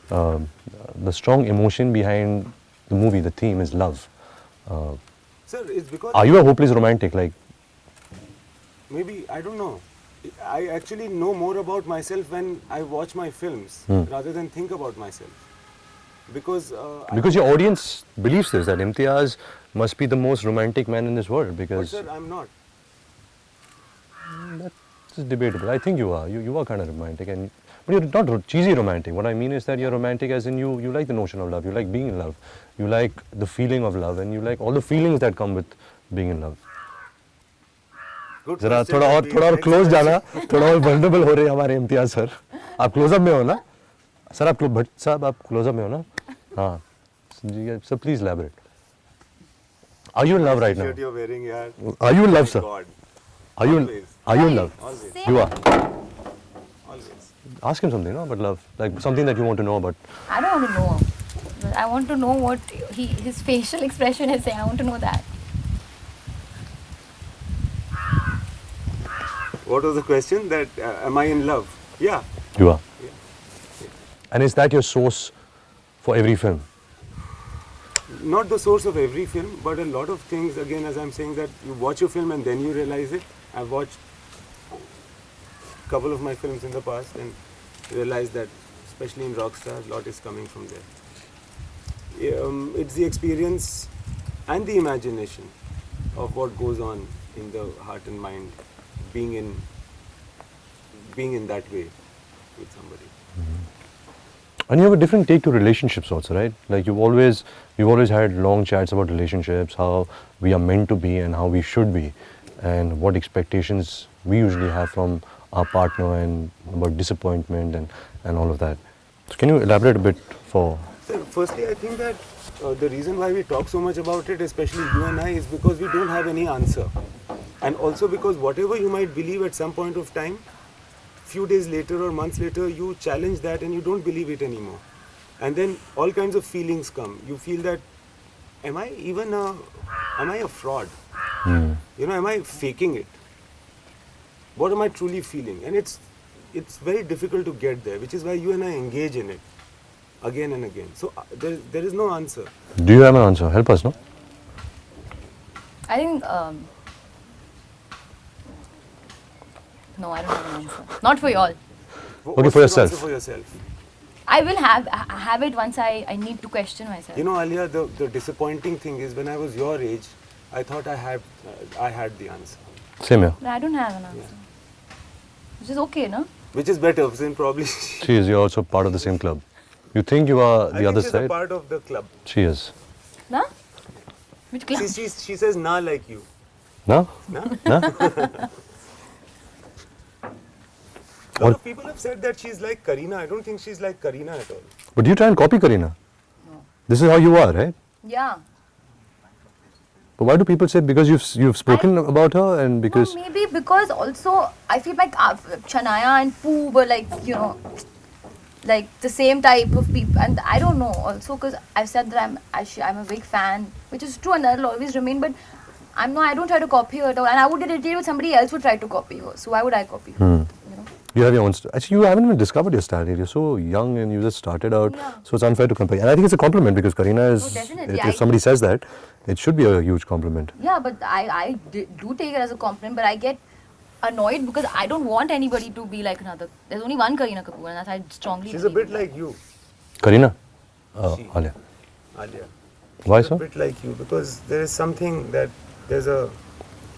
The strong emotion behind the movie, the theme is love. Sir, it's because Are you a hopeless romantic? Like, maybe, I don't know. I actually know more about myself when I watch my films rather than think about myself. Because your audience believes this, that Imtiaz must be the most romantic man in this world. but Because sir, I'm not. it's debatable. I think you are. You are kind of romantic, but you're not cheesy romantic. What I mean is that you're romantic as in you like the notion of love. You like being in love. You like the feeling of love, and you like all the feelings that come with being in love. Good जरा question, थोड़ा और close जाना, थोड़ा और vulnerable हो रहे हैं हमारे इम्तियाज सर. आप क्लोजअप में हो ना सर? आप भट्ट साहब आप क्लोजअप में हो ना? हाँ sir, please elaborate. Are you in love right now? Shirt you're wearing, yaar. Are you in love, My sir? God. Are you in Always. love? Always. You are. Always. Ask him something, no? About love, like something that you want to know about. I don't want to know. But I want to know what his facial expression is saying. I want to know that. What was the question? That am I in love? Yeah. You are. Yeah. And is that your source for every film? Not the source of every film, but a lot of things. Again, as I'm saying, that you watch a film and then you realize it. I've watched a couple of my films in the past and realized that, especially in Rockstar, a lot is coming from there. It's the experience and the imagination of what goes on in the heart and mind, being in that way with somebody. And you have a different take to relationships also, right? Like we've always had long chats about relationships, how we are meant to be and how we should be, and what expectations we usually have from our partner, and about disappointment and all of that. So can you elaborate a bit for... Sir, firstly, I think that the reason why we talk so much about it, especially you and I, is because we don't have any answer. And also because whatever you might believe at some point of time, few days later or months later, you challenge that and you don't believe it anymore. And then all kinds of feelings come. You feel that, am I a fraud? You know, am I faking it? What am I truly feeling? And it's very difficult to get there, which is why you and I engage in it again and again. So there is no answer. Do you have an answer? Help us, no? I think no, I don't have an answer. Not for y'all. Okay, for yourself. For yourself. I will have it once I need to question myself. You know, Alia, the disappointing thing is when I was your age, I thought I had the answer. Same here. But I don't have an answer. Which is okay, no? Which is better, since probably She is. You're also part of the same club. You think you are the other she's side? a part of the club. She is. Na? Which club? She says nah like you. No? Nah? No? A lot of people have said that she's like Kareena. I don't think she's like Kareena at all. But you try and copy Kareena. No. This is how you are, right? Yeah. But why do people say because you've spoken about her and because... No, maybe because also I feel like Shania and Pooh were like, you know, like the same type of people, and I don't know also because I've said that I'm a big fan, which is true and that'll always remain, but I don't try to copy her at all. And I would get irritated if somebody else would try to copy her. So why would I copy her? You know? You have your own actually, you haven't even discovered your style yet. You're so young and you just started out. Yeah. So it's unfair to compare. And I think it's a compliment because Kareena is, definitely. if somebody says that, it should be a huge compliment. Yeah, but I do take it as a compliment, but I get annoyed because I don't want anybody to be like another. There's only one Kareena Kapoor, and that's I strongly She's a believe bit in that. like you, Kareena? She. Alia. Alia. Why She's so? a bit like you because there is something that the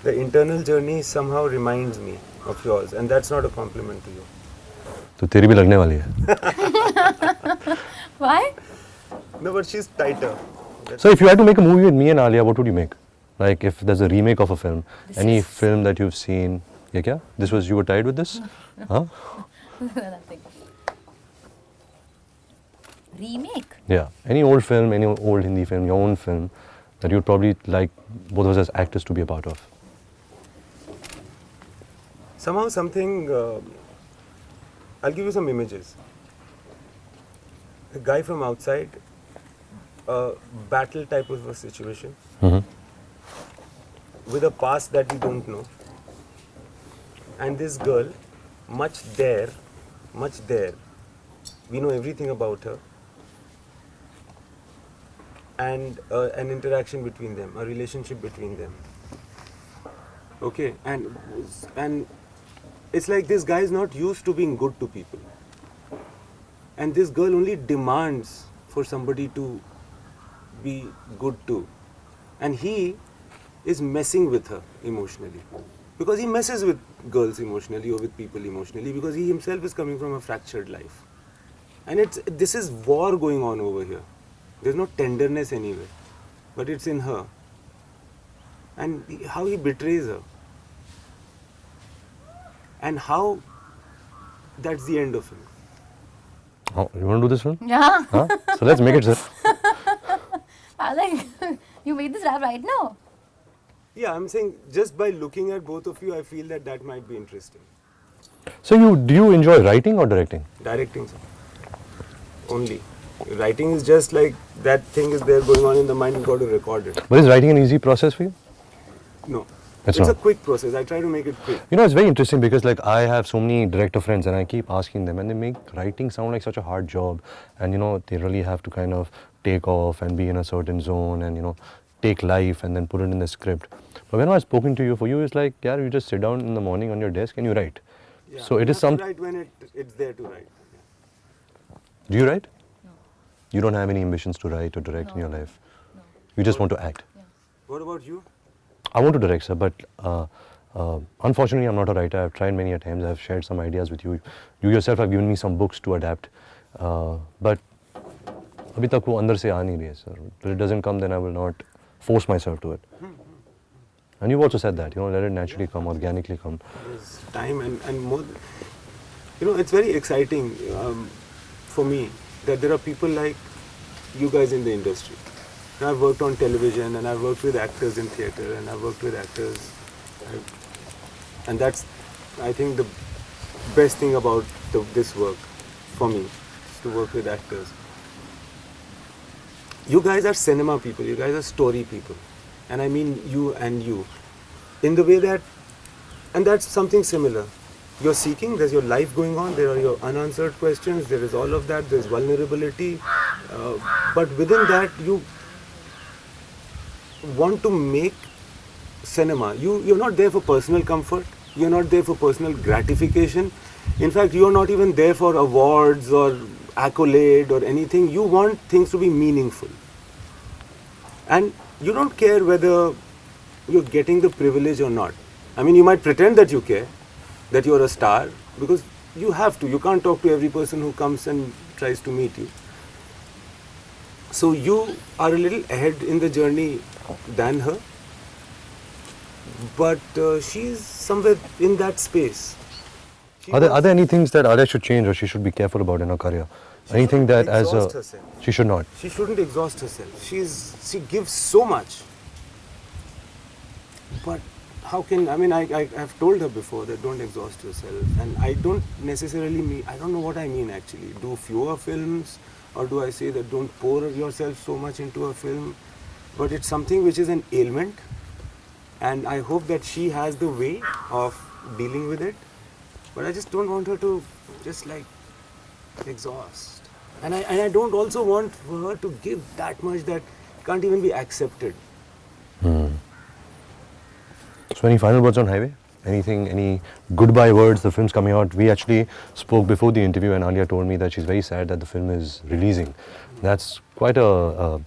internal journey somehow reminds me of yours, and that's not a compliment to you. तो तेरी भी लगने वाली है. Why? No, but she's tighter. So if you had to make a movie with me and Alia, what would you make? Like if there's a remake of a film, any film that you've seen, yeah, kya? This was, you were tied with this? Huh? Nothing. Remake? Yeah. Any old film, any old Hindi film, your own film that you'd probably like both of us as actors to be a part of. Somehow something, I'll give you some images. A guy from outside, a battle type of a situation, with a past that we don't know. And this girl, much there, we know everything about her. And an interaction between them, a relationship between them. Okay, and it's like this guy is not used to being good to people. And this girl only demands for somebody to be good to. And he is messing with her emotionally. Because he messes with girls emotionally or with people emotionally because he himself is coming from a fractured life. And this is war going on over here. There's no tenderness anywhere, but it's in her. And how he betrays her. And how that's the end of him. Oh, you want to do this film? Yeah. Huh? So let's make it, sir. I was like, you made this rap right now. Yeah, I'm saying just by looking at both of you, I feel that might be interesting. So do you enjoy writing or directing? Directing, sir. Only. Writing is just like that thing is there going on in the mind, you've got to record it. But is writing an easy process for you? No. It's a not. quick process. I try to make it quick. You know, it's very interesting because like I have so many director friends and I keep asking them and they make writing sound like such a hard job. And you know, they really have to kind of take off and be in a certain zone and you know, take life and then put it in the script. But when I was spoken to you, for you it's like, yeah, you just sit down in the morning on your desk and you write. Yeah, so it is some. Write when it's there to write. Do you write? No. You don't have any ambitions to write or direct in your life? No. You just want to act? Yeah. What about you? I want to direct, sir, but unfortunately I'm not a writer. I've tried many times. I've shared some ideas with you. You yourself have given me some books to adapt. But abhi tak wo andar se aa nahi rahi hai, sir. Till it doesn't come, then I will not force myself to it. And you've also said that, you know, let it naturally come, organically come. There's time and more. You know, it's very exciting for me that there are people like you guys in the industry. And I've worked on television and I've worked with actors in theatre and I've worked with actors. And that's, I think, the best thing about this work for me, is to work with actors. You guys are cinema people, you guys are story people. And I mean you and you. In the way that, and that's something similar. You're seeking, there's your life going on, there are your unanswered questions, there is all of that, there's vulnerability. But within that, you want to make cinema. You're not there for personal comfort, you're not there for personal gratification. In fact, you're not even there for awards or accolade or anything. You want things to be meaningful. And you don't care whether you're getting the privilege or not. I mean, you might pretend that you care, that you're a star, because you have to. You can't talk to every person who comes and tries to meet you. So you are a little ahead in the journey than her, but she's somewhere in that space. Are there any things that Alia should change or she should be careful about in her career? Anything that as a... herself. She should not. She shouldn't exhaust herself. She gives so much. But how can, I mean, I've told her before that don't exhaust yourself. And I don't necessarily mean, I don't know what I mean actually. Do fewer films, or do I say that don't pour yourself so much into a film? But it's something which is an ailment. and I hope that she has the way of dealing with it. But I just don't want her to just like exhaust, and I don't also want for her to give that much that can't even be accepted. So any final words on Highway? Anything, any goodbye words? The film's coming out. We actually spoke before the interview and Alia told me that she's very sad that the film is releasing. That's quite a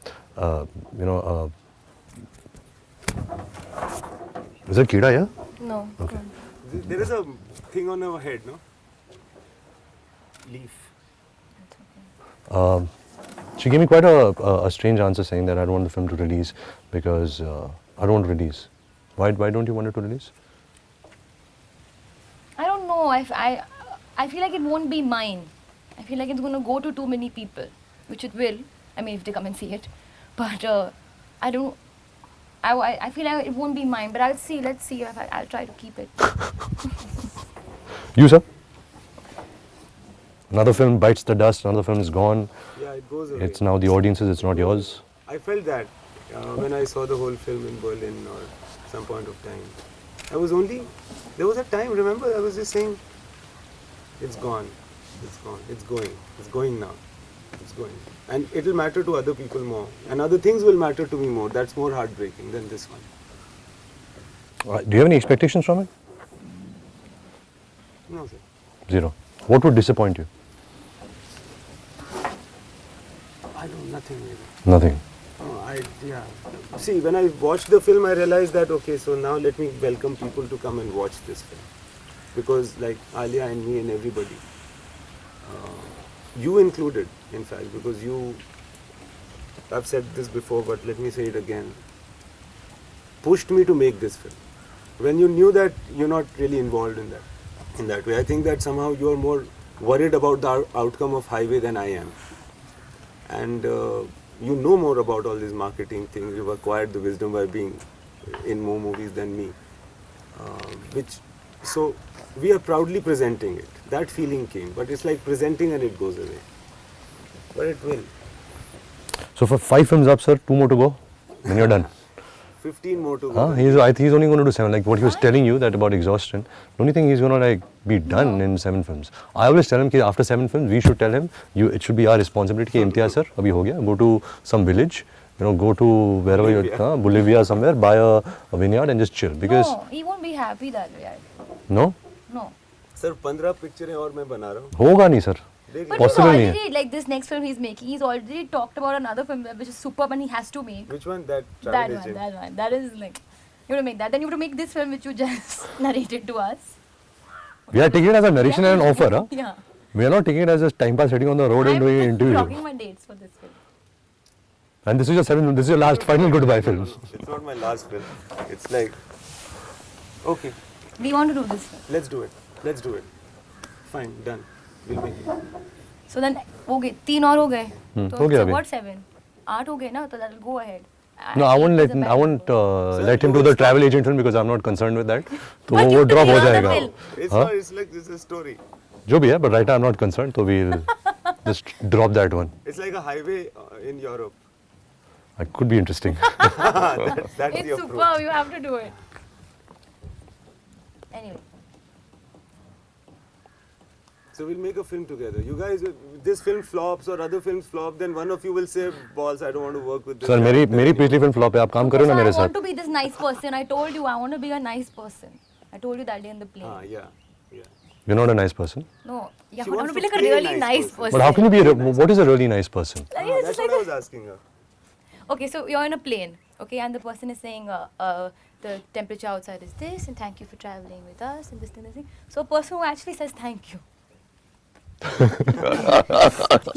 is it Kida, yeah? No. Okay. There is a thing on our head, no? Leaf. She gave me quite a strange answer saying that I don't want the film to release because I don't want to release. Why don't you want it to release? I don't know. I feel like it won't be mine. I feel like it's going to go to too many people, which it will. I mean, if they come and see it. But I don't. I feel like it won't be mine. But I'll see. Let's see. I'll try to keep it. You, sir? Another film bites the dust. Another film is gone. Yeah, it goes away. It's now the audience's. It's not yours. I felt that when I saw the whole film in Berlin or some point of time. There was a time, remember, I was just saying, it's gone, it's going now, it's going. And it'll matter to other people more. And other things will matter to me more. That's more heartbreaking than this one. Do you have any expectations from it? No, sir. Zero. What would disappoint you? Nothing really. Nothing. Yeah. See, when I watched the film, I realized that, okay, so now let me welcome people to come and watch this film. Because like Alia and me and everybody, you included, in fact, because I've said this before, but let me say it again, pushed me to make this film. When you knew that you're not really involved in that way, I think that somehow you are more worried about the outcome of Highway than I am. And you know more about all these marketing things. You've acquired the wisdom by being in more movies than me. So we are proudly presenting it. That feeling came, but it's like presenting and it goes away. But it will. So for 5 films up, sir, 2 more to go, then you're done. 15 more to go. I think he's only going to do 7. Like what he was telling you that about exhaustion. The only thing he's going to like be done in 7 films. I always tell him that after 7 films, we should tell him it should be our responsibility. Ki Imtiaz sir, abhi ho gaya. Go to some village, go to wherever you're, Bolivia somewhere, buy a vineyard and just chill. Because No, he won't be happy that way. No. No. Sir, 15 pictures और मैं बना रहा हूँ. होगा नहीं sir. But Possible he's नहीं है. already, like this next film he's making, he's already talked about another film which is superb and he has to make. Which one? That That travel one, agent. that one. That is like, you have to make that. Then you have to make this film which you just narrated to us. We are taking it as a narration and an offer. Huh? Yeah. We are not taking it as a time pass sitting on the road and doing an I'm interview. blocking my dates for this film. And this is your 7th, this is your last final goodbye film. It's not my last film. It's like, okay, We want to do this film. let's do it. Fine, done. We'll make it. So then, हो गए 3 और हो गए. हो गया अभी. What 7? 8 हो गए ना, तो that'll go ahead. No, I won't let him do the travel agent film because I'm not concerned with that. तो वो drop हो जाएगा. It's like this is a story. जो भी है, but right now I'm not concerned, so we'll just drop that one. It's like a highway in Europe. It could be interesting. That's the It's approach. superb, you have to do it. Anyway. So we'll make a film together. You guys, this film flops or other films flop, then one of you will say, "Balls, I don't want to work with this." Sir, मेरी पिछली film flop है, आप काम करो ना So I मेरे want साथ. to be this nice person. I told you I want to be a nice person. I told you that day in the plane. Yeah. You're not a nice person. No, yeah, She I want wants to be to like a play really nice person. But how can you be what is a really nice person? Like, it's That's just what like I was asking her. okay, so you're in a plane, okay, and the person is saying the temperature outside is this, and thank you for traveling with us, and this thing, this thing. So a person who actually says thank you.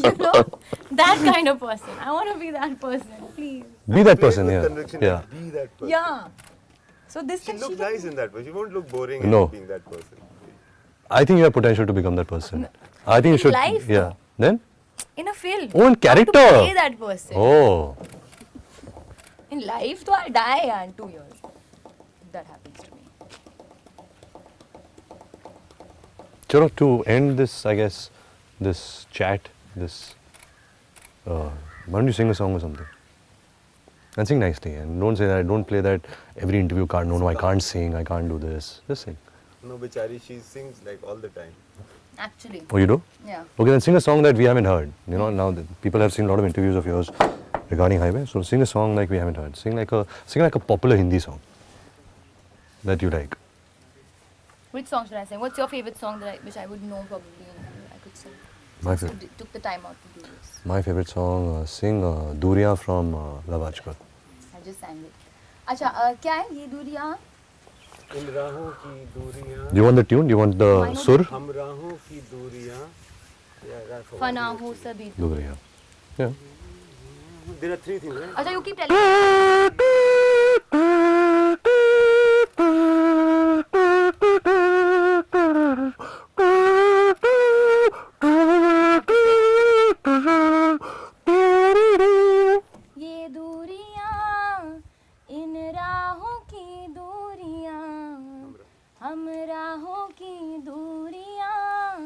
You know, that kind of person. I want to be that person, please. Be that person, With yeah. conviction, Yeah. Be that person. Yeah. So this She thing, looks nice in that way. She won't look boring No. in being that person. I think you have potential to become that person. I think you should. life, Yeah. Then? in a film. Oh, in you have character. To play that person. Oh. In life, though, I'll die in 2 years. If that happens to me. Chalo, to end this, I guess, this chat, this. Why don't you sing a song or something? And sing nicely. And don't say that. Don't play that every interview card. No, I can't sing. I can't do this. Just sing. No, Bichari, she sings like all the time. Actually. Oh, you do? Yeah. Okay, then sing a song that we haven't heard. You know, now that people have seen a lot of interviews of yours regarding Highway. So sing a song like we haven't heard. Sing like a popular Hindi song that you like. Which song should I sing? What's your favorite song which I would know probably and I could sing? My So favorite. took the time out to do this. My favorite song, sing Duriya from Love Ajkal. I just sang it. अच्छा क्या है ये दूरियां? इन राहों की दूरियां. Do you want the tune? Do you want the know sur? हम राहों की दूरियां. Yeah, I forgot. फना हो सभी. Duriya. Yeah. There are three things, right? अच्छा you keep telling me. ये दूरियां इन राहों की दूरियां हम राहों की दूरियां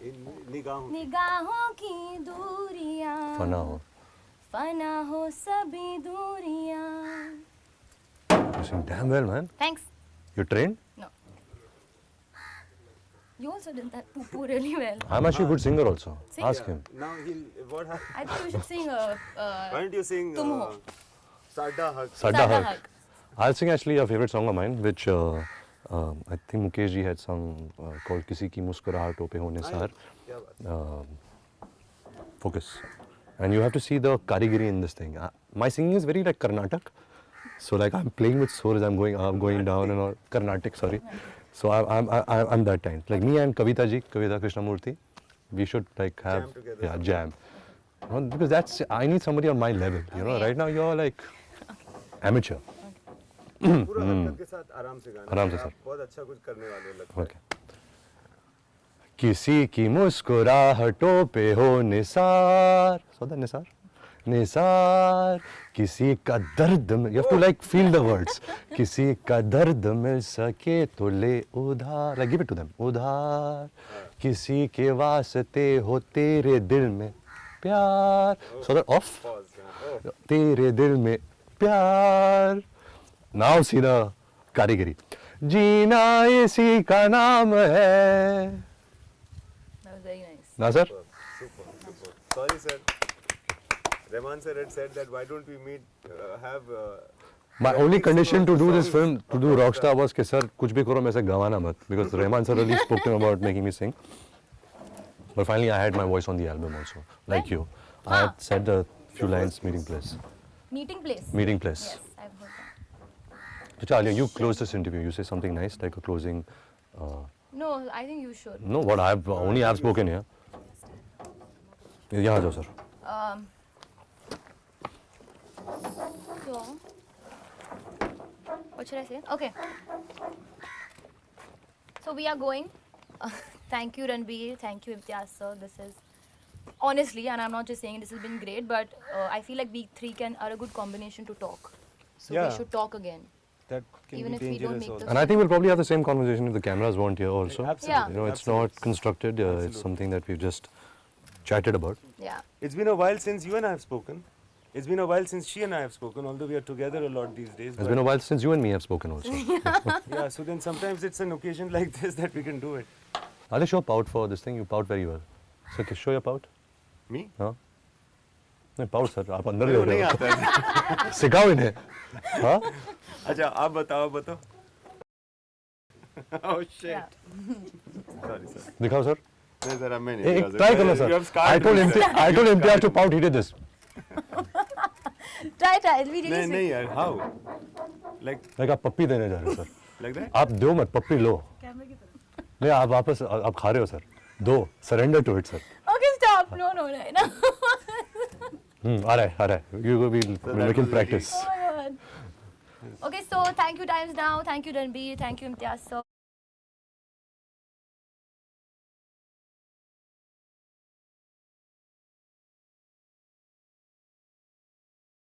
इन निगाहों. निगाहों की दूरियां फना हो सभी दूरियां. You sing damn well, man. Thanks. You're trained? No. You also did that poo really well. I'm actually a good singer also. Sing? Ask him. Now what happened? I think you should sing Why don't you sing Tum ho. Sada Haq? Sadda Sada Haq. Haq. I'll sing actually a favorite song of mine, which I think Mukesh ji had sung called Kisi ki muskurahaton pe hone saar. क्या बात? Focus. And you have to see the karigiri in this thing. My singing is very like Karnataka. So like I'm playing with swords, I'm going up, going down and all. Carnatic, sorry. So I'm that kind. Like me and Kavita ji, Kavita Krishnamurthy, we should like have Jam together. yeah, jam. You know, because I need somebody on my level. You know, right now you're like amateur. पूरा हरकत के साथ आराम से गाना. आराम से, आप सर. बहुत अच्छा कुछ करने वाले हो लगता है. Okay. किसी की मुस्कुराहटों पे हो निसार. So the Nisar. निसार किसी का दर्द में, you have to like feel the words. किसी का दर्द मिल सके तो ले उधार. Like give it to them. उधार किसी के वास्ते हो तेरे दिल में प्यार. So that off. Pause. Yeah. Oh. तेरे दिल में प्यार. Now see the कारीगरी. जीना इसी का नाम है. That was very nice. ना sir? Super. Sorry, sir. Rahman sir had said that why don't we meet, have. My only condition to do this film, to do Rockstar, was कि sir कुछ भी करो मैं से गवाना मत, because Rahman sir really spoke to me about making me sing. But finally I had my voice on the album also, like you. I had said a few lines, meeting place. Meeting place. Meeting place. Yes, I've heard that. So Chalia, you close this interview. You say something nice, like a closing. No, I think you should. No, what I've spoken here. यहाँ जाओ sir. So, what should I say? Okay. So we are going. Thank you, Ranbir. Thank you, Imtiaz sir. This is honestly, and I'm not just saying this has been great, but I feel like we three are a good combination to talk. So Yeah. we should talk again. That can Even be if we don't dangerous make also. the And I think we'll probably have the same conversation if the cameras weren't here also. Absolutely. Yeah. You know, it's Absolutely. not constructed. It's Absolutely. something that we've just chatted about. Yeah. It's been a while since you and I have spoken. It's been a while since she and I have spoken, although we are together a lot these days. It's been a while since you and me have spoken also. Yeah, so then sometimes it's an occasion like this that we can do it. I'll show pout for this thing. You pout very well. So show your pout. Me? हाँ? नहीं pout sir. आप अंदर वो ले नहीं रहे आता है. हो. सिखाओ इन्हें. हाँ? अच्छा आप बताओ. Oh shit. Yeah. Sorry sir. दिखाओ sir. नहीं sir, मैं एक नहीं. try करना You sir. have scarred I told Imtiaz to pout. He did this. Try. It'll be really नहीं sweet. नहीं यार. How? Like Like आप पप्पी देने जा रहे हो sir. like that? आप दो मत पप्पी लो. नहीं आप वापस आप खा रहे हो sir. दो. Surrender to it sir. Okay, stop. No. आ रहा है. You will be making practice. Oh my god. Okay, so thank you times now. Thank you, Ranbir. Thank you, Imtiaz sir.